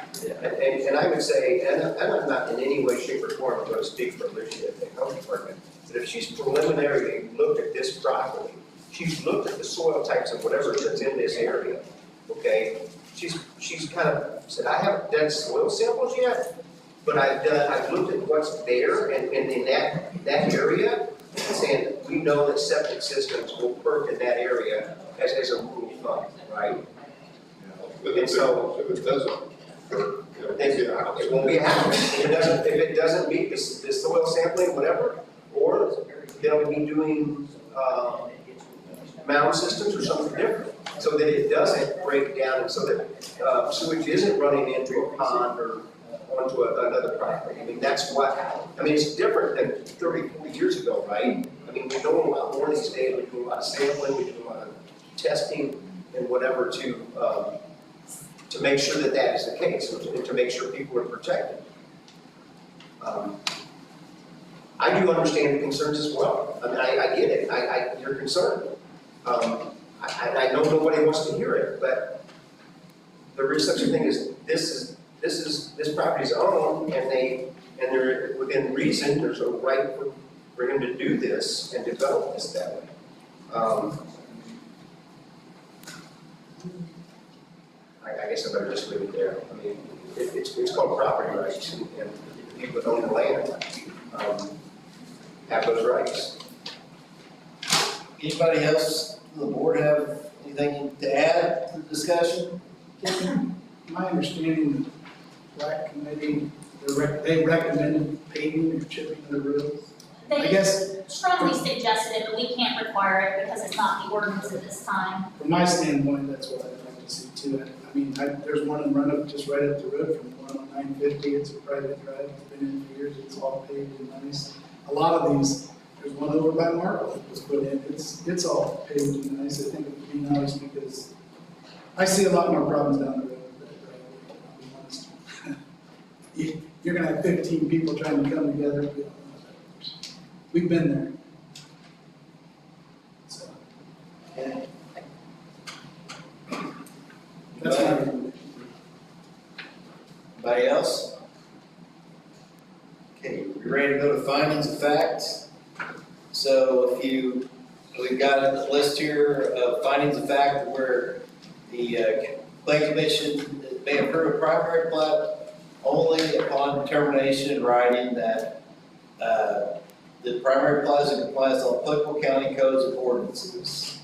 And I would say, and I'm not in any way, shape, or form going to speak for Lucia at the health department, but if she's preliminarily looked at this properly, she's looked at the soil types and whatever that's in this area, okay? She's kind of said, I haven't done soil samples yet, but I've looked at what's there and in that area, saying we know that septic systems will perk in that area as a rule of thumb, right? And so, if it doesn't, it won't be happening. If it doesn't meet the soil sampling, whatever, or they'll be doing, mound systems or something different, so that it doesn't break down and so that, sewage isn't running into a pond or onto another property. I mean, that's it's different than 30, 40 years ago, right? I mean, we're doing a lot more these days. We're doing a lot of sampling, we're doing a lot of testing and whatever to make sure that that is the case, and to make sure people are protected. I do understand the concerns as well. I mean, I get it. You're concerned. I know nobody wants to hear it, but there is such a thing as this property's owned, and they're within reason. There's a right for him to do this and develop this that way. I guess I better just leave it there. I mean, it's called property rights, and the people that own the land have those rights. Anybody else on the board have anything to add to the discussion? My understanding, the RAC committee, they recommended paving or chipping the roads. I They guess strongly suggested it, but we can't require it because it's not the ordinance at this time. from my standpoint, that's what I'd like to see too. I mean, there's one in just right up the road from 10950. It's a private drive. It's been in for years. It's all paved and nice. A lot of these, there's one over by Markle that was put in. It's all paved and nice. I think it would be nice because I see a lot more problems down the road. I'll be honest. You're gonna have 15 people trying to come together. We don't know how that works. We've been there. So, Yeah. that's my recommendation. Anybody else? Okay, we ready to go to findings of facts? So we've got a list here of findings of fact where the Plan Commission may approve a primary plat only upon determination in writing that the primary plat is in compliance with all applicable county codes and ordinances.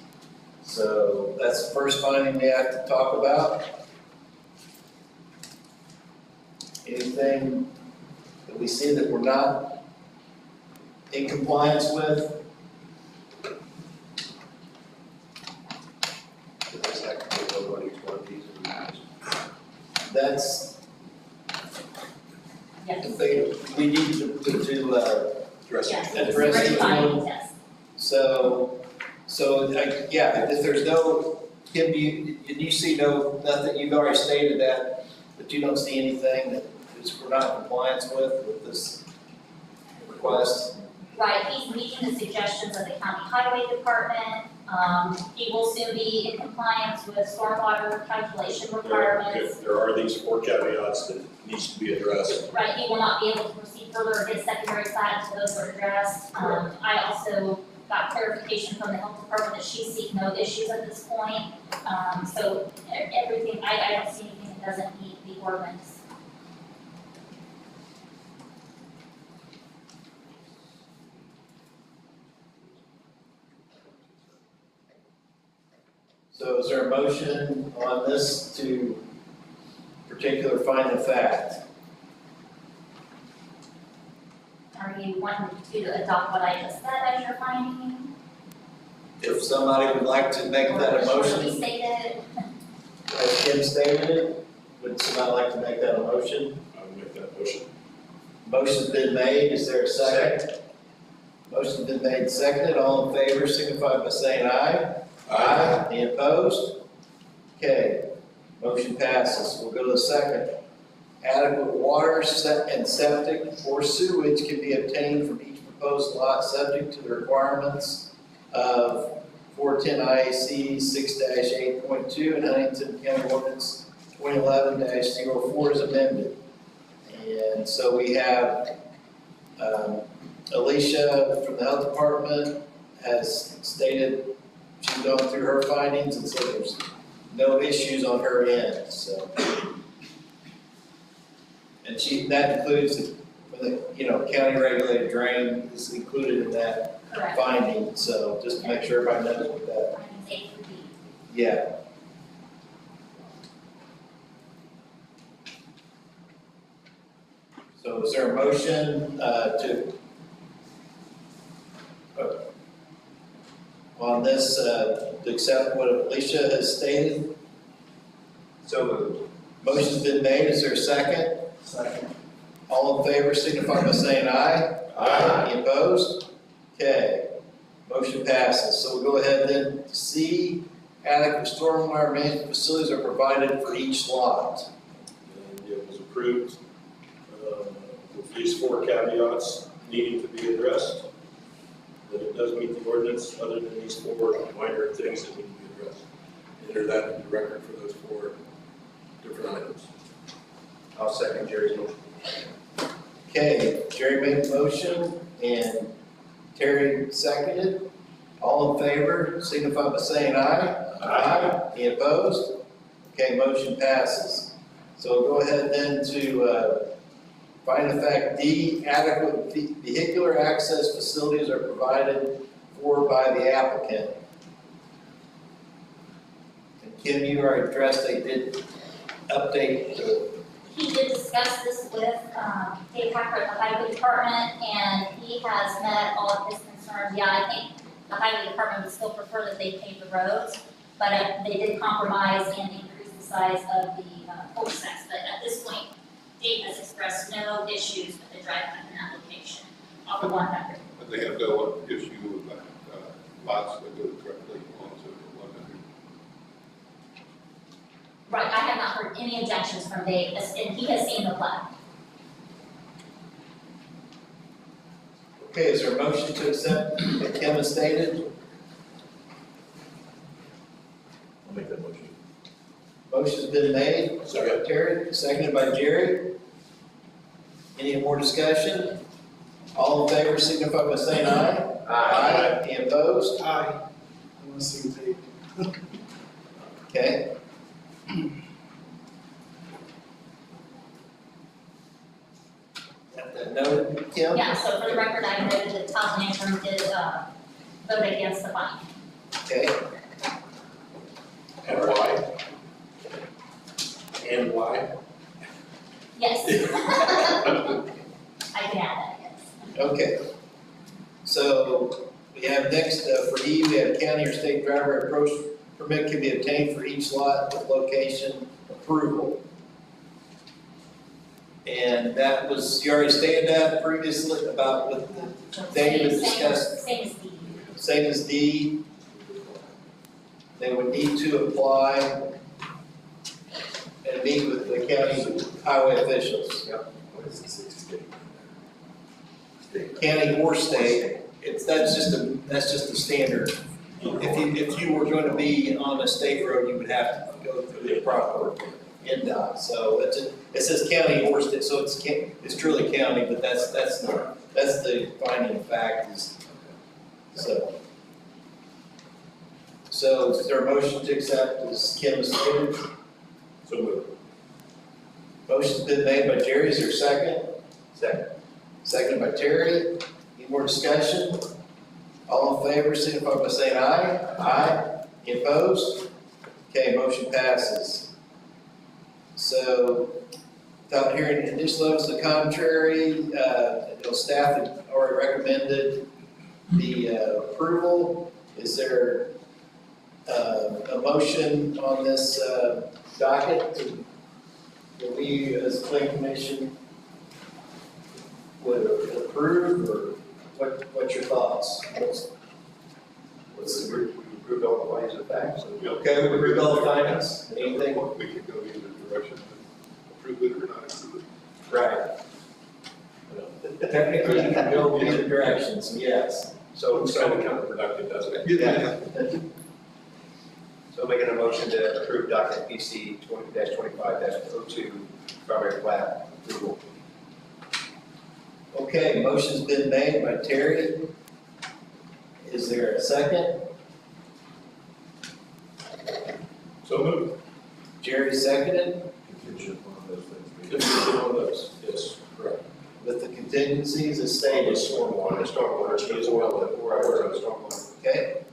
So that's the first finding we have to talk about. Anything that we see that we're not in compliance with? That's, Yes. we need to, Address it. Yes, Address it's it. findings, yes. so, yeah, if there's no, Kim, you see nothing, you've already stated that, but you don't see anything that we're not in compliance with this request? Right, he's meeting the suggestions of the county highway department. He will soon be in compliance with stormwater calculation requirements. There are these 4 caveats that needs to be addressed. Right, he will not be able to proceed further or get secondary plat until those are addressed. I also got clarification from the health department that she sees no issues at this point. So everything, I don't see anything that doesn't meet the ordinance. So is there a motion on this to particular find the fact? Are you wanting to adopt what I just said as your finding? If somebody would like to make that a Or should we motion, state it? as Kim stated it, would somebody like to make that a motion? I would make that motion. Motion's been made, is there a second? Motion's been made, seconded, all in favor, signify by saying aye. Aye. Any opposed? Okay, motion passes. We'll go to the second. Adequate water and septic or sewage can be obtained from each proposed lot subject to the requirements of 410 IAC 6-8.2 and Huntington County Ordinance 2011-04 as amended. And so we have Alicia from the health department has stated she's gone through her findings and said there's no issues on her end, so. And that includes the, county regulated drain is included in that Correct. finding, so just to make sure everybody knows what that, Findings A through B. yeah. So is there a motion, on this, to accept what Alicia has stated? So moved. Motion's been made, is there a second? Second. All in favor signify by saying aye. Aye. Any opposed? Okay, motion passes. So we'll go ahead then to C, adequate stormwater management facilities are provided for each lot. And it was approved with these 4 caveats needing to be addressed. That it does meet the ordinance other than these 4 minor things that need to be addressed. Enter that in the record for those 4 different items. I'll second Jerry's motion. Okay, Jerry made the motion and Terry seconded. All in favor, signify by saying aye. Aye. Any opposed? Okay, motion passes. So we'll go ahead then to find the fact D, adequate vehicular access facilities are provided for by the applicant. And Kim, you already addressed, they did update the He did discuss this with Dave Hacker at the highway department, and he has met all of his concerns. Yeah, I think the highway department would still prefer that they pave the roads, but they did compromise and increase the size of the cul-de-sacs. But at this point, Dave has expressed no issues with the drive in that location off of 100. But they have no issue with lots that go directly onto 100. Right, I have not heard any objections from Dave, and he has seen the plat. Okay, is there a motion to accept what Kim has stated? I'll make that motion. Motion's been made, Second. Terry, seconded by Jerry. Any more discussion? All in favor, signify by saying aye. Aye. Any opposed? Aye. I want to see the tape. Okay. Got that noted, Kim? Yeah, so for the record, I noted that Todd Lantern did vote against the finding. Okay, And why? And why? Yes. I can add that, yes. Okay. So we have next, for E, we have county or state driver approach permit can be obtained for each lot with location approval. And that was, you already stated that previously about what David discussed, Same as D. same as D. They would need to apply and meet with the county highway officials. What is it, 60? County or state, that's just a standard. If you were going to be on a state road, you would have to go through the proper NDOT. So it says county or state, so it's truly county, but that's the finding of fact is, so. So is there a motion to accept as Kim has stated? So moved. Motion's been made by Jerry, is there a second? Second. Seconded by Terry. Any more discussion? All in favor, signify by saying aye. Aye. Any opposed? Okay, motion passes. So, without hearing additional evidence to the contrary, staff had already recommended the approval. Is there a motion on this docket that we as plan commission would approve, or what's your thoughts? What's the group? We approved all the findings of facts. Okay, we approved all the findings, anything? We can go either direction, approve it or not approve it. Right. Technically, you can go either direction, so yes. So, It's kind of counterproductive, doesn't it? Yeah. So making a motion to approve document PC 20-25-02, primary plat approval. Okay, motion's been made by Terry. Is there a second? So moved. Jerry seconded, Contingent on those things. Contingent on those. Yes, correct. with the contingencies as stated. Stormwater, as well, the stormwater. Okay?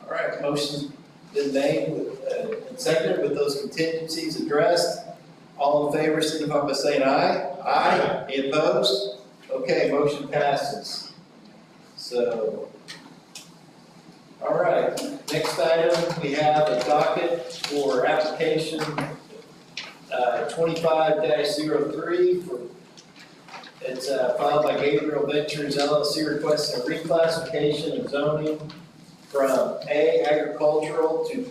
All right, motion's been made with, and seconded with those contingencies addressed. All in favor, signify by saying aye. Aye. Any opposed? Okay, motion passes. So, all right, next item, we have a docket for application 25-03 for, it's filed by Gabriel Ventures LLC requesting a reclassification of zoning from A agricultural to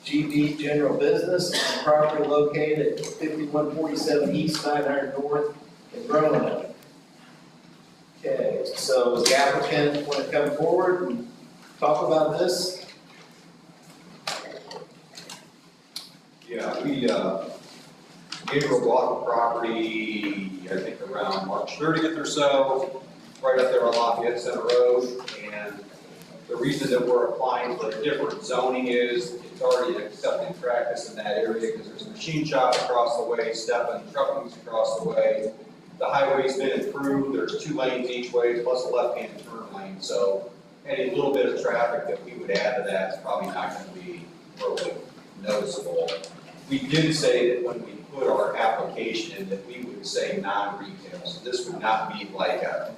GB general business on property located at 5147 East 900 North in Roanoke. Okay, so does the applicant want to come forward and talk about this? Yeah, we, Gabriel bought the property, I think around March 30th or so, right up there on Lafayette Center Road. And the reason that we're applying for a different zoning is it's already an accepted practice in that area because there's a machine shop across the way, Stepan Trucking's across the way. The highway's been improved, there's 2 lanes each way plus a left-hand turn lane. So any little bit of traffic that we would add to that is probably not going to be really noticeable. We did say that when we put our application in that we would say non-retail. So this would not be like a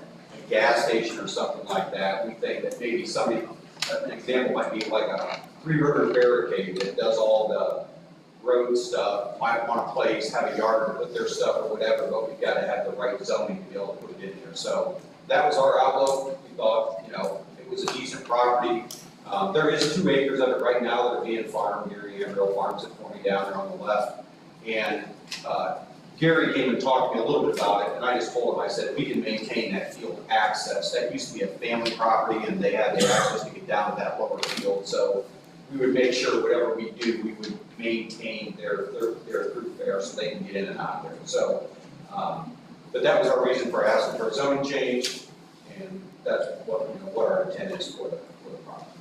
gas station or something like that. We think that maybe somebody, an example might be like a Three River Barricade that does all the road stuff, might want a place, have a yard to put their stuff or whatever, but we've got to have the right zoning to be able to put it in there. So that was our outlook. We thought, you know, it was a decent property. There is 2 acres of it right now that are being farmed. Gary Amarillo farms it for me down there on the left. And Gary came and talked to me a little bit about it, and I just told him, I said, we can maintain that field access. That used to be a family property, and they had the access to get down to that lower field. So we would make sure whatever we do, we would maintain their through there so they can get in and out of there. So, but that was our reason for asking for a zoning change, and that's what, you know, what our intent is for the property.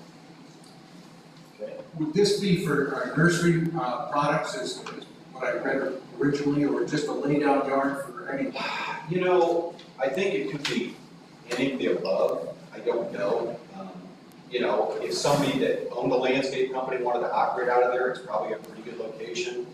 Okay. Would this be for nursery products as what I read originally, or just a lay-down yard for any? You know, I think it could be any of the above. I don't know. You know, if somebody that owned a landscape company wanted to operate out of there, it's probably a pretty good location.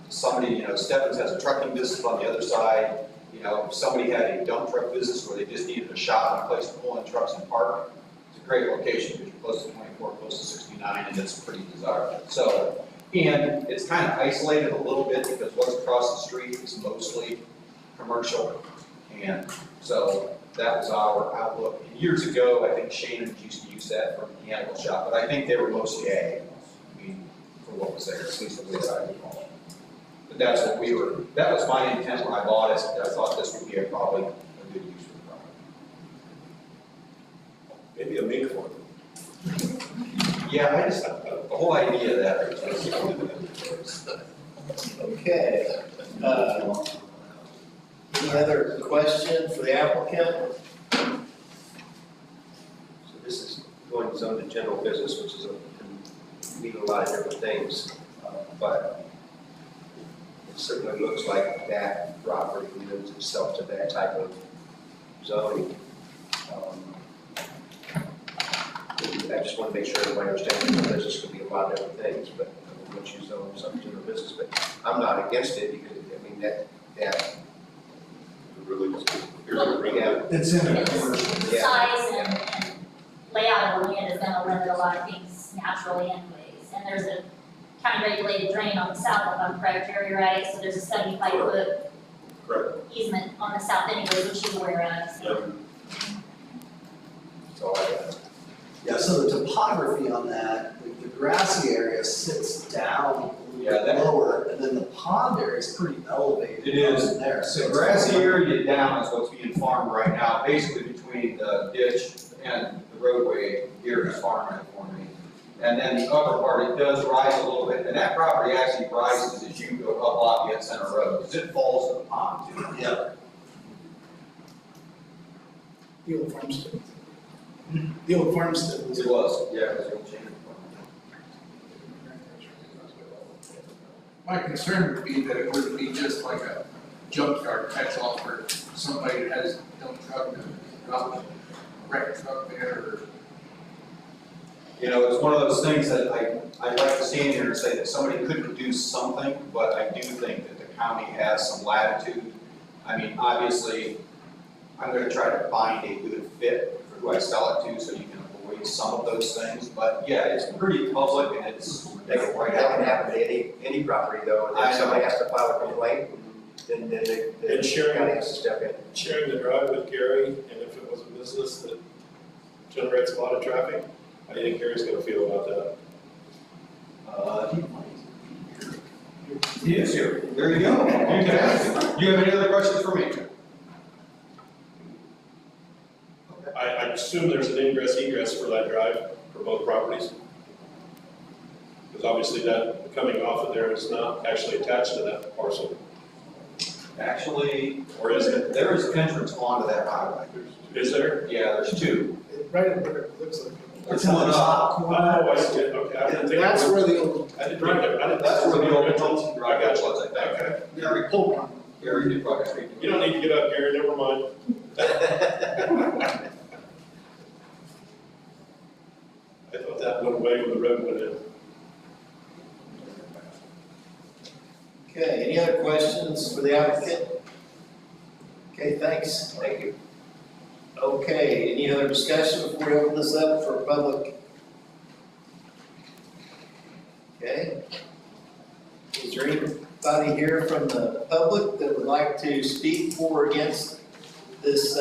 Somebody, you know, Stephens has a trucking business on the other side. You know, if somebody had a dump truck business where they just needed a shop and a place to pull in trucks and park, it's a great location because you're close to 24, close to 69, and it's pretty desirable. So, and it's kind of isolated a little bit because what's across the street is mostly commercial. And so that was our outlook. And years ago, I think Shannon's used to use that for a mechanical shop, but I think they were mostly ag. I mean, for what was there, at least the way that I recall. But that's what we were, that was my intent when I bought it. I thought this would be probably a good use for the property. Maybe a mink farm. Yeah, I just, the whole idea of that. Okay. Any other question for the applicant? So this is going zone to general business, which is can mean a lot of different things, but it certainly looks like that property lends itself to that type of zoning. I just want to make sure everybody understands that business could be a lot of different things, but once you zone something to general business, but I'm not against it because, I mean, that Really, yeah. It's in And a it's commercial. the size and layout of the land is gonna limit a lot of things naturally anyways. And there's a county regulated drain on the south, if I'm correct, Jerry, right? So there's a 75-foot Correct. easement on the south anyways, which you're aware of, so. Yep. That's all I got. Yeah, so the topography on that, the grassy area sits down a Yeah, little that- bit lower, and then the pond area is pretty elevated. It is. up in there. So The it's grassy kind of- area down is what's being farmed right now, basically between the ditch and the roadway here is farming it for me. And then the upper part, it does rise a little bit, and that property actually rises as you go up Lafayette Center Road, because it falls to the pond too. Yeah. The old farmstead. The old farmstead was. It was, yeah, it was the old chain. My concern would be that it wouldn't be just like a junkyard catch-all where somebody has a dump truck and a wrecked truck there, or You know, it's one of those things that I'd like to stand here and say that somebody could do something, but I do think that the county has some latitude. I mean, obviously, I'm gonna try to find a good fit for who I sell it to, so you can avoid some of those things, but yeah, it's pretty public and it's, That can, right that can out. happen to any property though, and I if somebody know. has to file a complaint, then the And sharing- county has to step in. Sharing the drive with Gary, and if it was a business that generates a lot of traffic, how do you think Gary's gonna feel about that? He is here. There you go. Fantastic. Do you have any other questions for me? I assume there's an ingress egress for that drive for both properties? Because obviously that coming off of there is not actually attached to that parcel, Actually, or is it? there is entrance onto that highway. Is there? Yeah, there's two. Right up where it looks like. It's in the top corner. Oh, I see it, okay. I didn't think. That's where the old. I didn't think that, I didn't. That's where the old entrance. Hilton I got Drive you. was, I think. Okay. Gary, Pole barn. Gary did probably speak. You don't need to get up, Gary, never mind. I thought that went away when the road went in. Okay, any other questions for the applicant? Okay, thanks. Thank you. Okay, any other discussion before we open this up for public? Okay. Is there anybody here from the public that would like to speak for or against this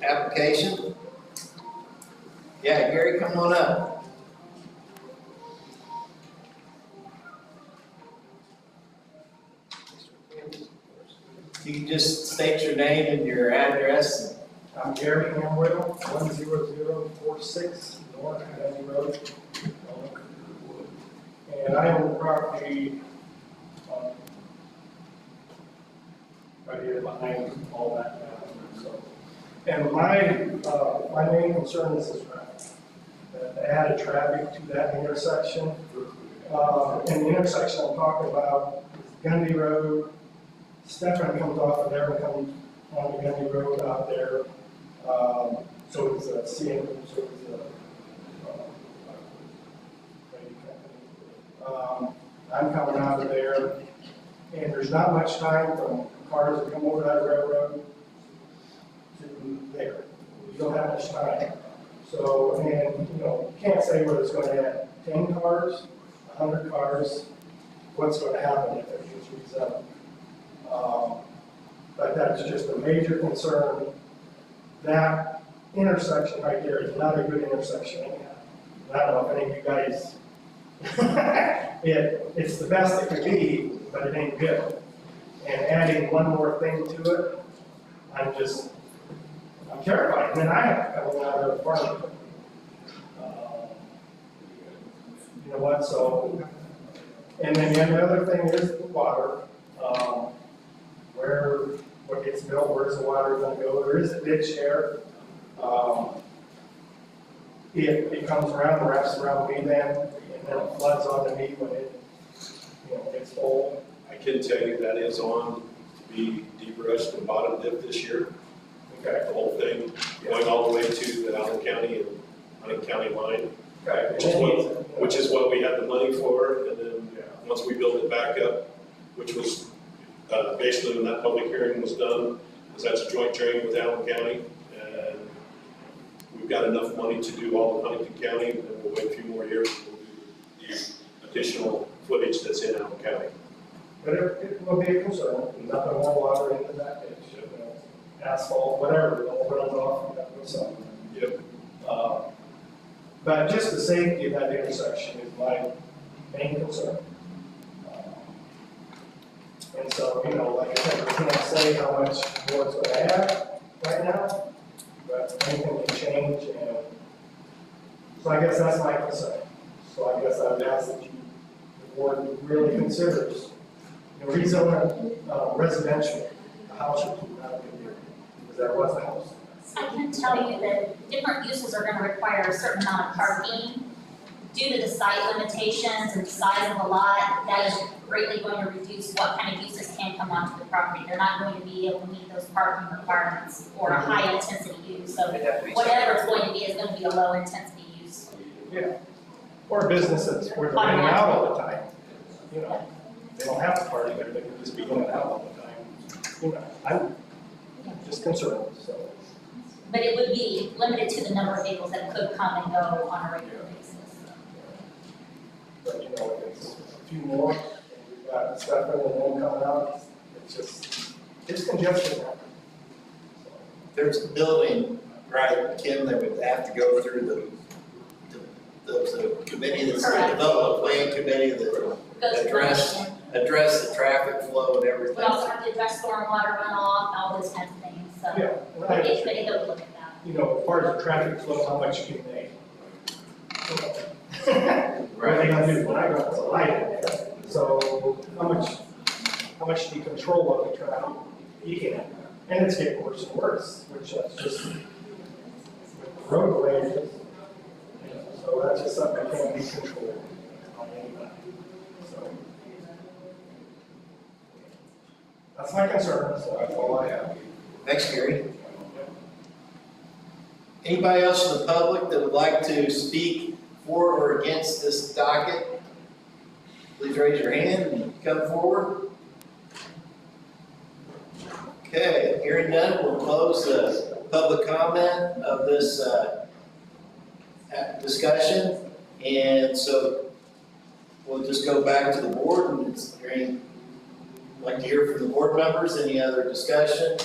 application? Yeah, Gary, come on up. You can just state your name and your address. I'm Gary Hamwell, 10046 North County Road. And I own the property right here behind all that now. So, and my main concern is this route. To add traffic to that intersection. And the intersection I'm talking about is Gundy Road. Stefan comes off of there and comes on the Gundy Road out there. So it's a CN, so it's a I'm coming out of there, and there's not much time from cars that come over that railroad to there. You don't have much time. So, and, you know, you can't say whether it's gonna add 10 cars, 100 cars, what's gonna happen if it gets rezoned. But that's just a major concern. That intersection right there is not a good intersection anyhow. I don't know if any of you guys, it's the best it could be, but it ain't good. And adding one more thing to it, I'm terrified. And then I have to come out of the farm. You know what, so, and then the other thing is the water. What gets built, where's the water gonna go? There is a ditch there. It comes around, wraps around me then, and then it floods onto me when it, you know, gets full. I can tell you that is on to be debrushed and bottom dipped this year. Okay. The whole thing, going all the way to the Allen County and Huntington County line. Okay. Which is what we had the money for, and then, once we build it back up, which was, basically when that public hearing was done, because that's a joint drain with Allen County, and we've got enough money to do all of Huntington County, and we'll wait a few more years, and we'll do the additional footage that's in Allen County. But it will be a concern, nothing more water into that ditch, you know, asphalt, whatever, it'll run off, that was something. Yep. But just the safety of that intersection is my main concern. And so, you know, like I said, we can't say how much more it's gonna add right now, but anything can change, and so I guess that's my concern. So I guess I would ask that the board really considers, you know, rezoning residential, a house should be not a good deal, because there was a house. I can tell you that different uses are gonna require a certain amount of parking. Due to the site limitations and the size of the lot, that is greatly going to reduce what kind of uses can come onto the property. They're not going to be able to meet those parking requirements for a high intensity use, so whatever it's going to be is gonna be a low intensity use. Yeah. Or businesses where they're in and out all the time, you know, they don't have to party there, they can just be in and out all the time. You know, I'm just concerned, so. But it would be limited to the number of vehicles that could come and go on a regular basis. But you know, it's a few more, and we've got stuff in and then coming out, it's congestion now. There's a building, right, Kim, that would have to go through the committee that's the Correct. development plan committee that Goes to address the traffic flow and everything. We also have to address stormwater runoff, all those kinds of things, so. Yeah, But it would look at that. you know, as far as the traffic flow, how much can they? What are they gonna do, when I go, it's a light in there, so how much do you control of the traffic? You can't, and it's getting worse and worse, which is just, with the roadway, you know, so that's just something that can't be controlled on anybody, so. That's my concern, so that's all I have. Thanks, Gary. Anybody else in the public that would like to speak for or against this docket? Please raise your hand and come forward. Okay, hearing none, we'll close the public comment of this discussion. And so we'll just go back to the board, and is there any, like to hear from the board members, any other discussion?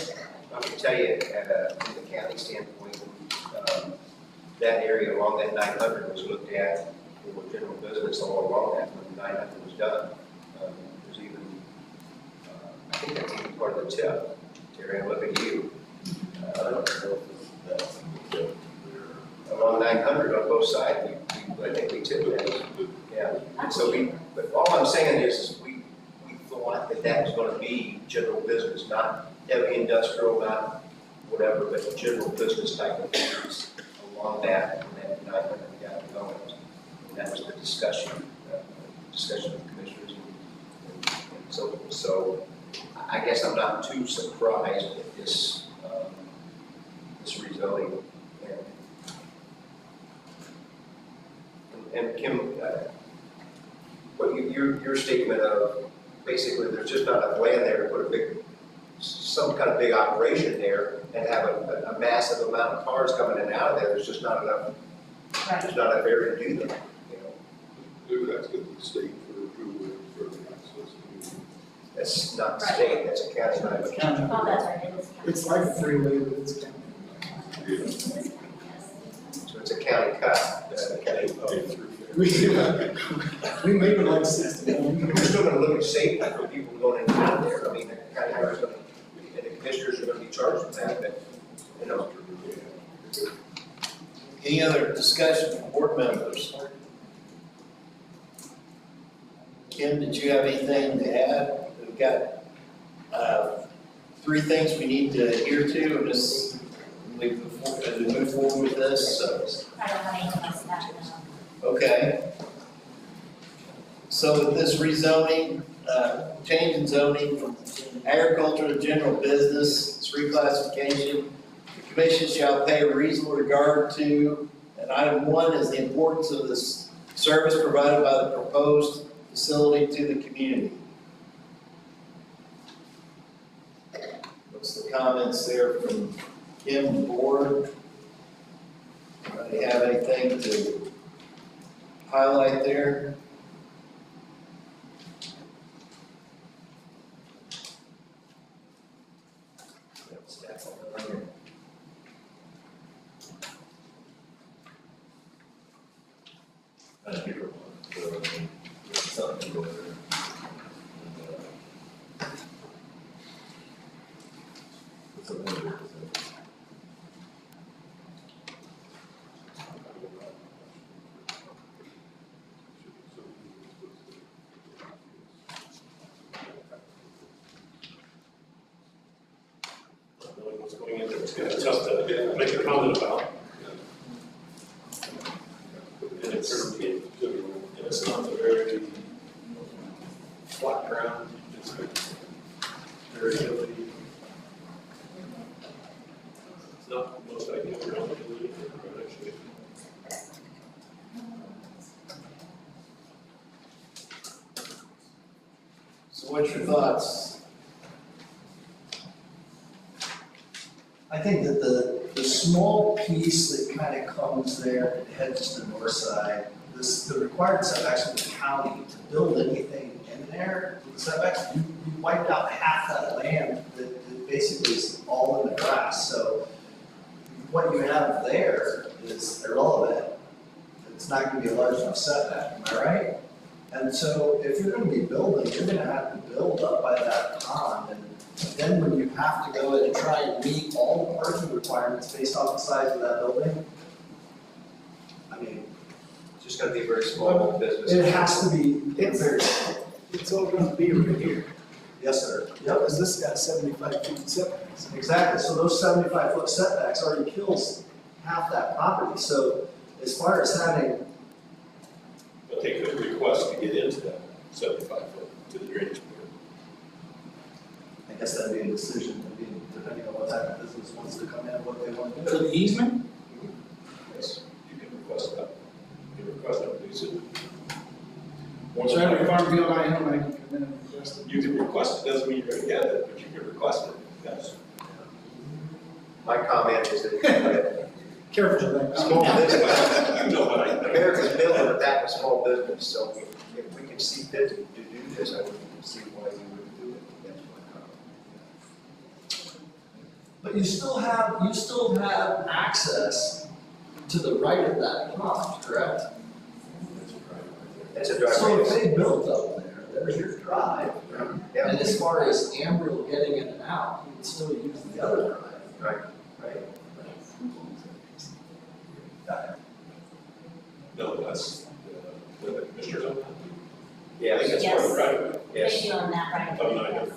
I can tell you, from the county standpoint, that area along that 900 was looked at for general business all along that when 900 was done. There's even, I think that's even part of the tip. Terry, I look at you. Along 900 on both sides, I think we tipped that. Yeah. And so but all I'm saying is we thought that was going to be general business, not heavy industrial, not whatever, but general business type of things along that, and that 900 got going. And that was the discussion of the commissioners. And so I guess I'm not too surprised at this, this rezoning. And Kim, what your statement of basically there's just not enough land there to put a big some kind of big operation there and have a massive amount of cars coming in and out of there, there's just not enough, there's not enough area to do that, you know? We would have to go to the state for approval for the access. That's not the state, that's a county, not a county. Oh, that's right, it is. It's like a freeway, but it's county. So it's a county cut, We made it like 60. We're still gonna look at safety for people going in and out of there, I mean, the county highway's gonna, and the commissioners are gonna be charged with that, but, you know. Any other discussion from board members? Kim, did you have anything to add? We've got, 3 things we need to adhere to, and as we move forward with this, so. I don't have anything else to add, no. Okay. So with this rezoning, change in zoning from agriculture to general business, it's reclassification. The commission shall pay reasonable regard to, and item 1 is the importance of this service provided by the proposed facility to the community. What's the comments there from Kim, the board? Anybody have anything to highlight there? Knowing what's going into it, it's gonna be tough to make a comment about. And it's not a very flat ground, it's very hilly. It's not the most ideal ground to live in, actually. So what's your thoughts? I think that the small piece that kind of comes there and heads to the north side, the required setbacks from the county to build anything in there, the setbacks, you wiped out half that land that basically is all in the grass. So what you have there is irrelevant. It's not gonna be a large enough setback, am I right? And so if you're gonna be building, you're gonna have to build up by that pond, and then when you have to go in and try and meet all the parking requirements based off the size of that building, I mean, It's just gonna be a very small business. it has to be very, It's all gonna be right here. yes, sir. Yep, Because this got 75 feet setbacks. exactly. So those 75-foot setbacks already kills half that property. So as far as having, But they could request to get into that 75 foot to the drainage board. I guess that'd be a decision, depending on what type of business wants to come in, what they want to do. For the easement? Yes, you can request that. You can request that, please. So every farm field I own, I can come in and request it. You can request it, doesn't mean you're gonna get it, but you can request it, yes. My comment is that Careful with that. small business, I know what I know. America's building a that small business, so if we can see fit to do this, I wouldn't see why we wouldn't do it. That's my comment. But you still have access to the right of that pond, correct? That's a driveway. So if they built up there, there's your drive. Yeah. And as far as Ambriel getting in and out, you would still use the other drive. Right. No, that's the commissioner's on that. Yeah. I think that's part of the right of way. Yes. They do on that right. Oh, no, I know.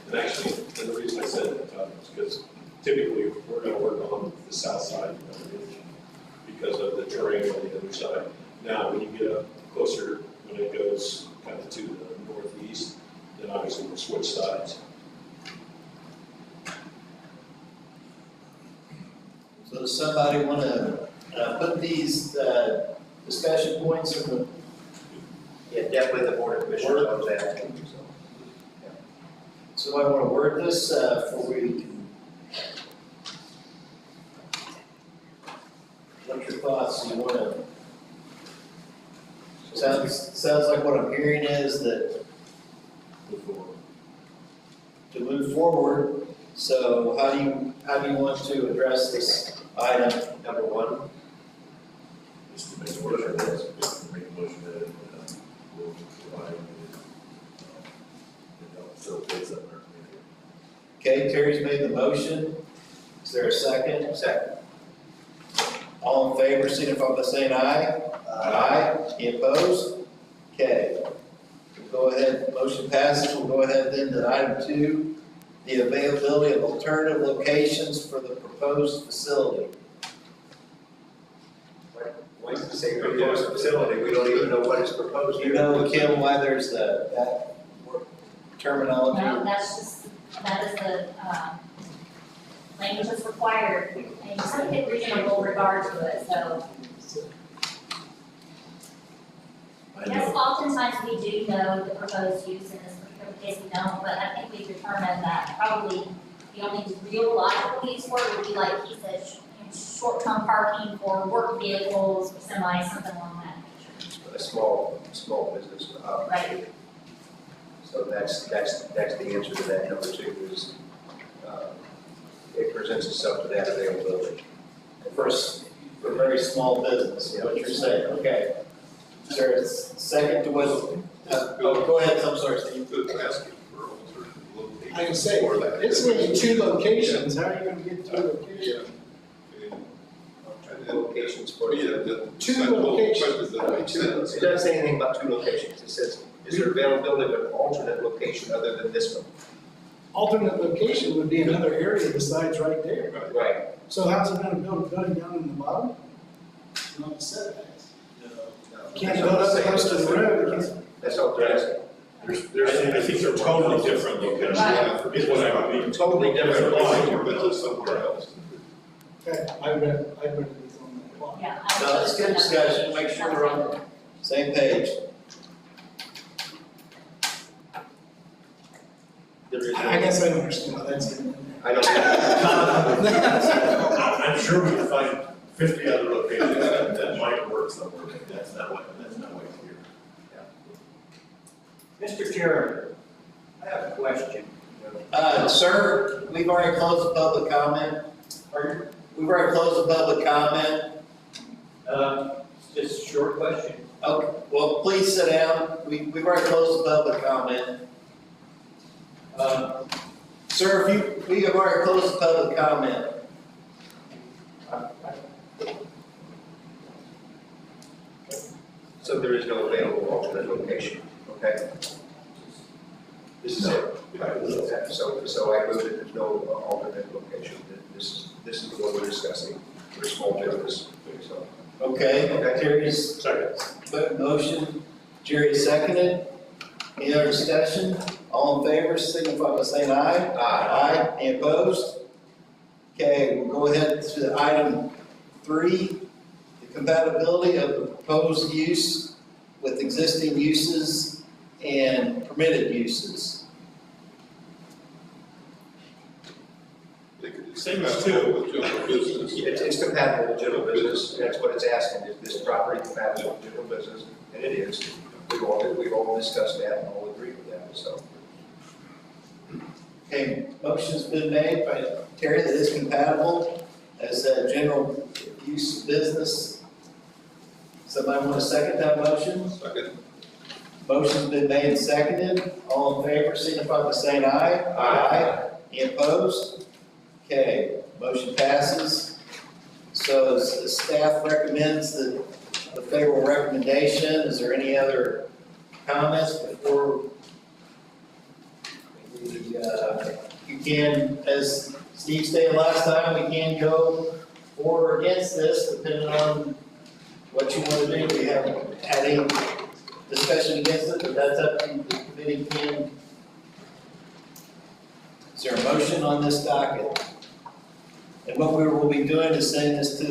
And actually, and the reason I said that, is because typically we're gonna work on the south side of the ridge because of the terrain on the other side. Now, when you get up closer, when it goes kind of to the northeast, then obviously we'll switch sides. So does somebody want to put these discussion points in the, Yeah, definitely the board of commissioners knows that. somebody wanna word this, before we can? What's your thoughts, you wanna? Sounds like what I'm hearing is that to move forward, so how do you want to address this item, number one? Just to make a motion, make a motion that, we'll provide, facilitates that in our community. Okay, Terry's made the motion. Is there a second? Second. All in favor, signify by saying aye. Aye. Any opposed? Okay. We'll go ahead, motion passes. We'll go ahead then to item 2, the availability of alternative locations for the proposed facility. Why is it say proposed facility? We don't even know what is proposed. You know, Kim, why there's that terminology? No, that is the, language that's required, and you just have to take reasonable regard to it, so. Yes, oftentimes we do know the proposed use, in this particular case we don't, but I think we've determined that probably the only real logical use for it would be like he said, short-term parking for work vehicles, semis, something along that nature. A small business opportunity. So that's the answer to that. Number 2 is, it presents itself to that availability. For a very small business, what you're saying, okay. Is there a second to what, go ahead, I'm sorry, Steve. Asking for alternative locations. I can say, for that. it's gonna be 2 locations, how are you gonna get 2 locations? Locations for Yeah, 2 locations. It doesn't say anything about 2 locations. It says, is there availability of an alternate location other than this one? Alternate location would be another area besides right there. Right. So how's it gonna build a building down in the bottom? Not the setbacks. Can't build up close to the road, you can't. That's all they're asking. I think they're totally different locations. Right. Is what I would be. Totally different Or business somewhere else. Okay, I read it on that plot. Yeah. No, let's get discussion, make sure we're on the same page. I guess I don't understand how that's in there. I don't. I'm sure we can find 50 other locations that might work somewhere, but that's not what here. Mr. Chairman, I have a question. Sir, we've already closed the public comment. We've already closed the public comment. Just a short question. Okay, well, please sit down. We've already closed the public comment. Sir, we have already closed the public comment. So there is no available alternate location, okay? This is it. So I move that there's no alternate location. This is the one we're discussing. We're small business, so. Okay, Terry's motion, Jerry seconded. Any other discussion? All in favor, signify by saying aye. Aye. Any opposed? Okay, we'll go ahead to item 3, the compatibility of the proposed use with existing uses and permitted uses. Same as 2. With general business. It's compatible with general business, that's what it's asking, is this property compatible with general business? And it is. We've all discussed that and all agree with that, so. Okay, motion's been made by Terry that is compatible as a general use business. Somebody want to second that motion? Second. Motion's been made and seconded. All in favor, signify by saying aye. Aye. Any opposed? Okay, motion passes. So as the staff recommends the favorable recommendation, is there any other comments before you can, as Steve stated last time, we can go for or against this depending on what you want to do. We haven't had any discussion against it, but that's up to the committee. Is there a motion on this docket? And what we will be doing is sending this to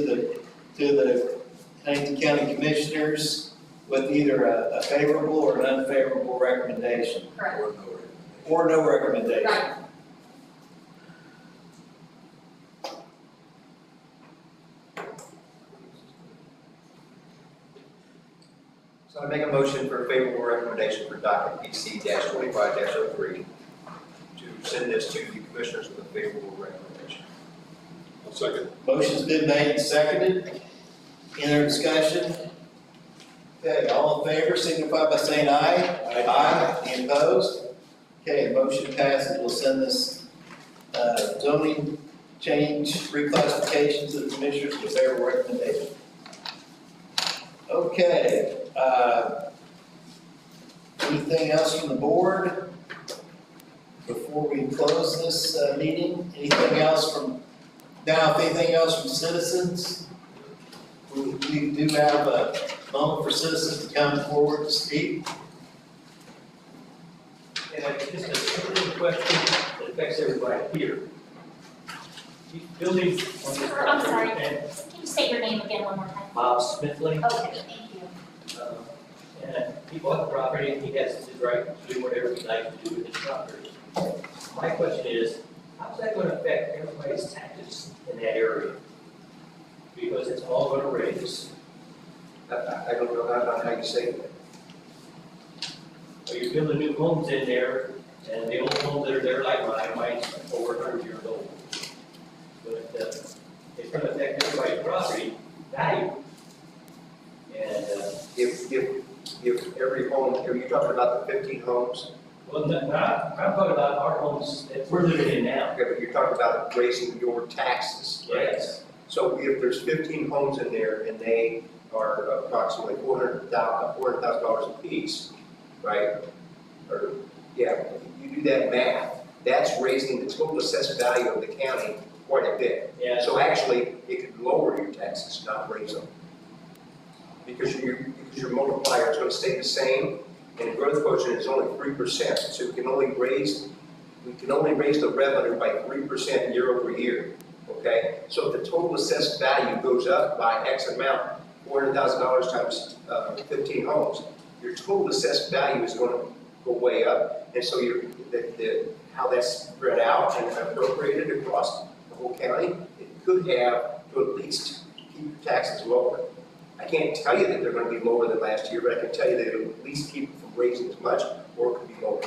the Huntington County Commissioners with either a favorable or an unfavorable recommendation. Correct. Or no recommendation? Right. So I make a motion for favorable recommendation for docket PC 25-03 to send this to the commissioners with a favorable recommendation. I'll second. Motion's been made and seconded. Any other discussion? Okay, all in favor, signify by saying aye. Aye. Any opposed? Okay, motion passes. We'll send this, zoning change reclassification to the commissioners with favorable recommendation. Okay, anything else from the board before we close this, meeting? Anything else from, now, if anything else from citizens? We do have a moment for citizens to come forward to speak. And just a simple question that affects everybody here. These buildings on this I'm sorry, property, and can you say your name again one more time? Bob Smithley, Okay, thank you. and he bought the property, and he has his right to do whatever he'd like to do with his property. My question is, how's that gonna affect everybody's taxes in that area? Because it's all gonna raise. I don't know how you say that. So you're building new homes in there, and the old homes that are there, like mine's over 100 years old. But, it's gonna affect everybody's property value. And, If every home, are you talking about the 15 homes? well, I'm talking about our homes that we're living in now. Okay, but you're talking about raising your taxes, right? Yes. So if there's 15 homes in there and they are approximately $400,000 a piece, right? Or, yeah, if you do that math, that's raising the total assessed value of the county quite a bit. Yeah. So actually, it could lower your taxes, not raise them. Because your multiplier is gonna stay the same, and the growth quotient is only 3%. So we can only raise the revenue by 3% year over year, okay? So if the total assessed value goes up by X amount, $400,000 times 15 homes, your total assessed value is gonna go way up. And so how that's spread out and appropriated across the whole county, it could have to at least keep your taxes lower. I can't tell you that they're gonna be lower than last year, but I can tell you that it'll at least keep it from raising as much, or it could be lower.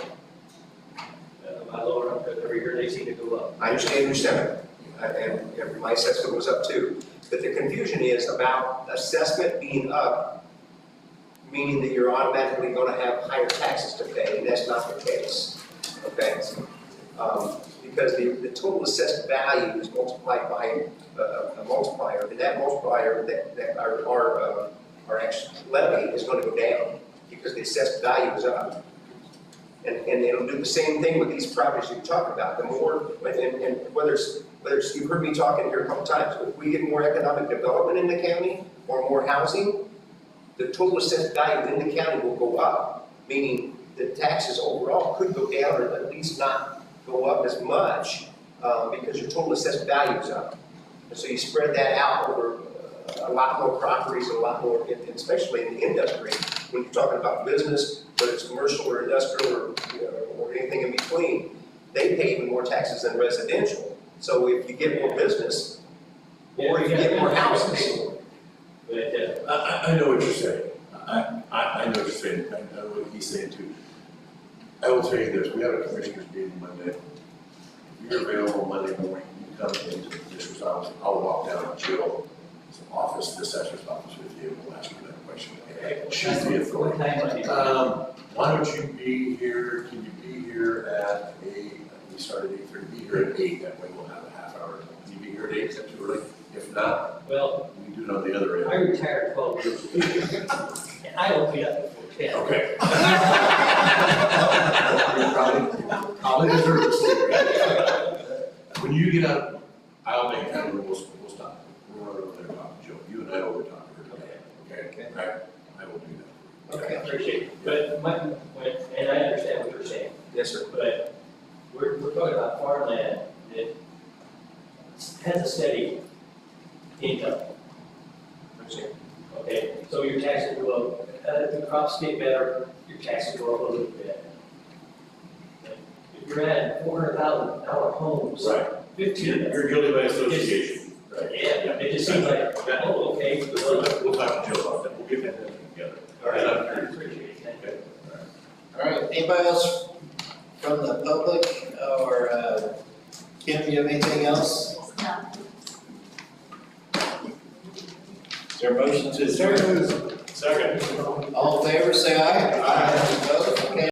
My lower, every year they seem to go up. I understand your sentiment, and my assessment was up too. But the confusion is about assessment being up, meaning that you're automatically gonna have higher taxes to pay, and that's not the case, okay? Because the total assessed value is multiplied by a multiplier, and that multiplier, that our actual levy is gonna go down, because the assessed value is up. And it'll do the same thing with these properties you talk about. The more, and whether it's, you've heard me talking here a couple times, if we get more economic development in the county, or more housing, the total assessed value in the county will go up, meaning the taxes overall could go down, or at least not go up as much, because your total assessed value is up. And so you spread that out over a lot more properties, a lot more, and especially in the industry, when you're talking about business, whether it's commercial or industrial or, or anything in between, they pay even more taxes than residential. So if you get more business, or if you get more houses. But, I know what you're saying. I know what you're saying. I know what he's saying too. I will tell you this, we have a commissioners meeting Monday. If you're available Monday morning, you come into the commissioner's office, I'll walk down to Jill's office, the assessor's office with you, and we'll ask you that question. She's the authority. Why don't you be here, can you be here at 8? We start at 8:30, be here at 8, that way we'll have a half hour. Can you be here at 8, is that too early? If not, well, we do it on the other end. I retired 12 years ago, and I don't get up before 10. Okay. You probably deserve to sleep. When you get up, I'll make time, we'll stop. We'll run over there and talk to Joe. You and I will talk to her today. Okay? I will do that. Okay, I appreciate it. But and I understand what you're saying. Yes, sir. But we're talking about farmland that has a steady income. Okay, so your taxes go up, the crops get better, your taxes go up a little bit. you're at $400,000 homes. Right. 15. You're guilty by association. Right. Yeah, it just seems like, oh, okay. We'll talk to Joe about that, we'll get that together. All right, I'm Appreciate it, thank you. Okay. All right, anybody else from the public or, Kim, do you have anything else? No. Is there a motion to adjourn? Second. All in favor, say aye. Aye. Opposed? Okay.